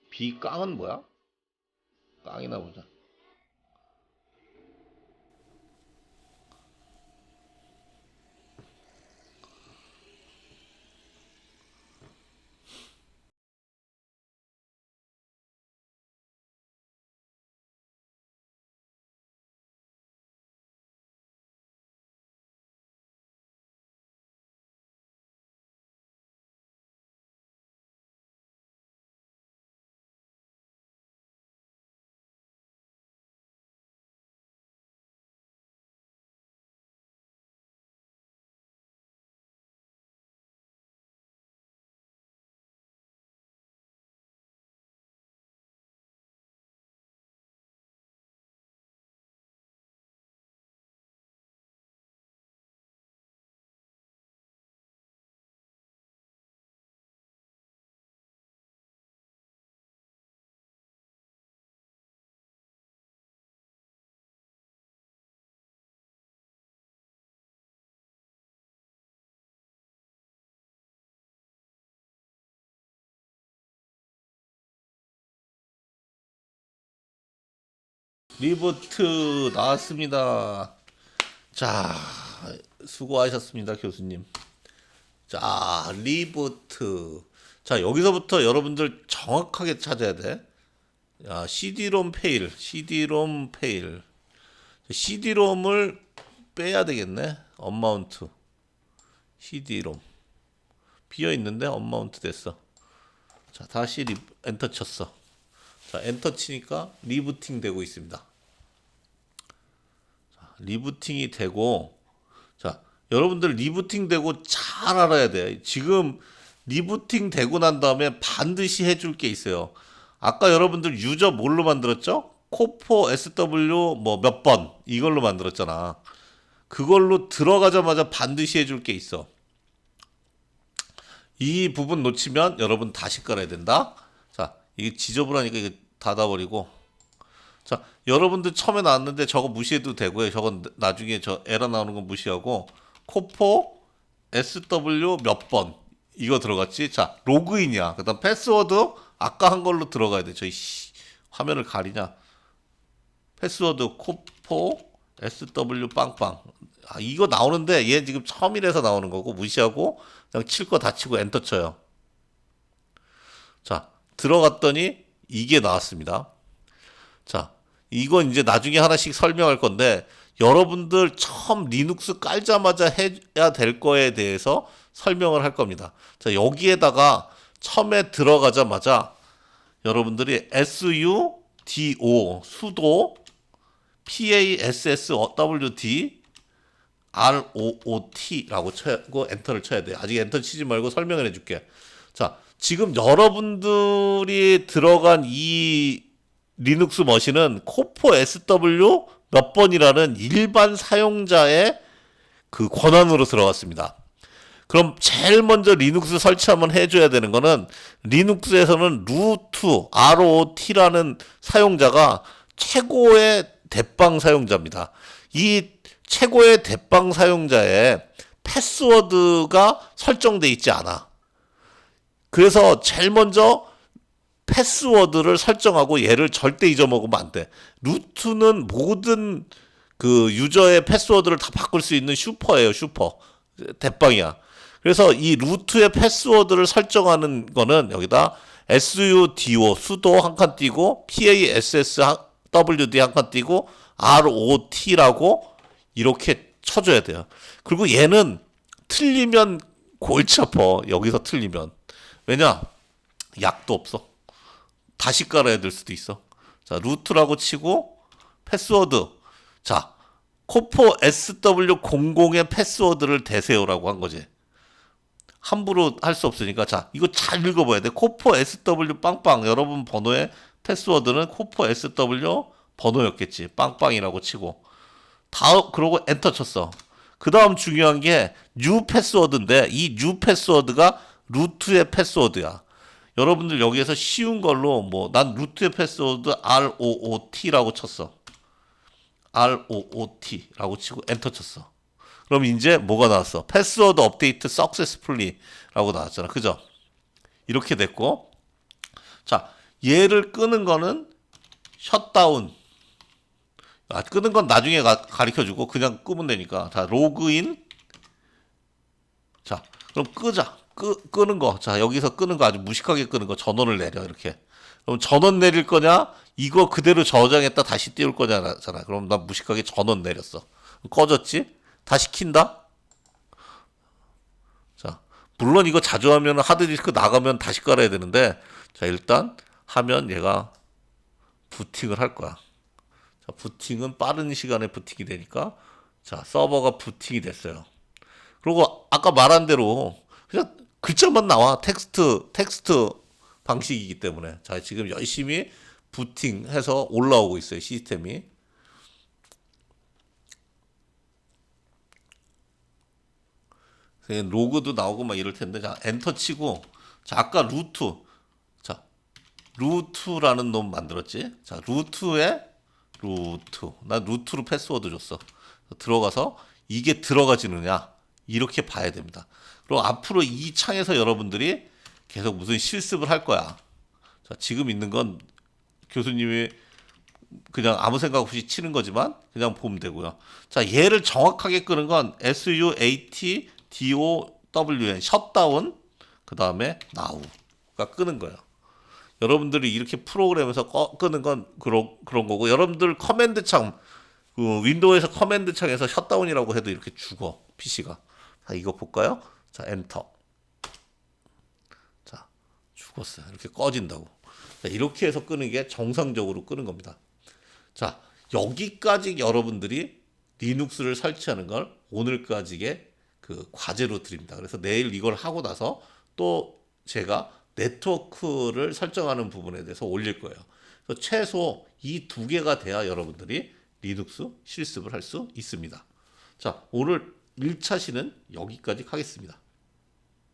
비깡은 뭐야? 깡이나 보자. 리부트 나왔습니다. 자, 수고하셨습니다, 교수님. 자, 리부트. 자, 여기서부터 여러분들 정확하게 찾아야 돼. 야, CD-ROM 페일, CD-ROM 페일. CD-ROM을 빼야 되겠네. 언마운트. CD-ROM. 비어 있는데 언마운트 됐어. 자, 다시 엔터 쳤어. 자, 엔터 치니까 리부팅 되고 있습니다. 자, 리부팅이 되고, 자, 여러분들 리부팅 되고 잘 알아야 돼. 지금 리부팅 되고 난 다음에 반드시 해줄 게 있어요. 아까 여러분들 유저 뭘로 만들었죠? 코포 SW 뭐 몇 번 이걸로 만들었잖아. 그걸로 들어가자마자 반드시 해줄 게 있어. 이 부분 놓치면 여러분 다시 깔아야 된다. 자, 이게 지저분하니까 이거 닫아버리고. 자, 여러분들 처음에 나왔는데 저거 무시해도 되고요. 저건 나중에 저 에러 나오는 거 무시하고 코포 SW 몇 번 이거 들어갔지. 자, 로그인이야. 그다음 패스워드 아까 한 걸로 들어가야 돼. 저희 화면을 가리냐. 패스워드 코포 SW 빵빵. 아, 이거 나오는데 얘 지금 처음이라서 나오는 거고 무시하고 그냥 칠 거 다 치고 엔터 쳐요. 자, 들어갔더니 이게 나왔습니다. 자, 이건 이제 나중에 하나씩 설명할 건데 여러분들 처음 리눅스 깔자마자 해야 될 거에 대해서 설명을 할 겁니다. 자, 여기에다가 처음에 들어가자마자 여러분들이 sudo 수도 PASSWD ROOT라고 쳐고 엔터를 쳐야 돼요. 아직 엔터 치지 말고 설명을 해줄게. 자, 지금 여러분들이 들어간 이 리눅스 머신은 코포 SW 몇 번이라는 일반 사용자의 그 권한으로 들어갔습니다. 그럼 제일 먼저 리눅스 설치하면 해줘야 되는 거는 리눅스에서는 루트 ROT라는 사용자가 최고의 대빵 사용자입니다. 이 최고의 대빵 사용자의 패스워드가 설정돼 있지 않아. 그래서 제일 먼저 패스워드를 설정하고 얘를 절대 잊어먹으면 안 돼. 루트는 모든 그 유저의 패스워드를 다 바꿀 수 있는 슈퍼예요, 슈퍼. 대빵이야. 그래서 이 루트의 패스워드를 설정하는 거는 여기다 sudo 수도 한 칸 띄고 passwd 한 칸 띄고 rot라고 이렇게 쳐줘야 돼요. 그리고 얘는 틀리면 골치 아파. 여기서 틀리면. 왜냐? 약도 없어. 다시 깔아야 될 수도 있어. 자, 루트라고 치고 패스워드. 자, 코포 SW00의 패스워드를 대세요라고 한 거지. 함부로 할 수 없으니까. 자, 이거 잘 읽어봐야 돼. 코포 SW 빵빵. 여러분 번호의 패스워드는 코포 SW 번호였겠지. 빵빵이라고 치고. 그러고 엔터 쳤어. 그 다음 중요한 게 new 패스워드인데 이 new 패스워드가 루트의 패스워드야. 여러분들 여기에서 쉬운 걸로 난 루트의 패스워드 ROOT라고 쳤어. ROOT라고 치고 엔터 쳤어. 그럼 이제 뭐가 나왔어? 패스워드 업데이트 석세스풀리라고 나왔잖아. 그죠? 이렇게 됐고. 자, 얘를 끄는 거는 셧다운. 끄는 건 나중에 가르쳐주고 그냥 끄면 되니까. 자, 로그인. 자, 그럼 끄자. 끄는 거. 자, 여기서 끄는 거 아주 무식하게 끄는 거. 전원을 내려, 이렇게. 그럼 전원 내릴 거냐? 이거 그대로 저장했다 다시 띄울 거잖아. 그럼 나 무식하게 전원 내렸어. 꺼졌지? 다시 킨다? 자, 물론 이거 자주 하면 하드디스크 나가면 다시 깔아야 되는데, 자, 일단 하면 얘가 부팅을 할 거야. 자, 부팅은 빠른 시간에 부팅이 되니까, 자, 서버가 부팅이 됐어요. 그리고 아까 말한 대로 그냥 글자만 나와. 텍스트 방식이기 때문에. 자, 지금 열심히 부팅해서 올라오고 있어요, 시스템이. 로그도 나오고 막 이럴 텐데, 자, 엔터 치고, 자, 아까 루트. 자, 루트라는 놈 만들었지? 자, 루트. 난 루트로 패스워드 줬어. 들어가서 이게 들어가지느냐? 이렇게 봐야 됩니다. 그리고 앞으로 이 창에서 여러분들이 계속 무슨 실습을 할 거야. 자, 지금 있는 건 교수님이 그냥 아무 생각 없이 치는 거지만 그냥 보면 되고요. 자, 얘를 정확하게 끄는 건 SUATDOWN 셧다운 그 다음에 now가 끄는 거예요. 여러분들이 이렇게 프로그램에서 끄는 건 그런 거고, 여러분들 커맨드 창, 그 윈도우에서 커맨드 창에서 셧다운이라고 해도 이렇게 죽어, PC가. 자, 이거 볼까요? 자, 엔터. 자, 죽었어요. 이렇게 꺼진다고. 자, 이렇게 해서 끄는 게 정상적으로 끄는 겁니다. 자, 여기까지 여러분들이 리눅스를 설치하는 걸 오늘까지의 그 과제로 드립니다. 그래서 내일 이걸 하고 나서 또 제가 네트워크를 설정하는 부분에 대해서 올릴 거예요. 그래서 최소 이 두 개가 돼야 여러분들이 리눅스 실습을 할 수 있습니다. 자, 오늘 1차 시는 여기까지 하겠습니다.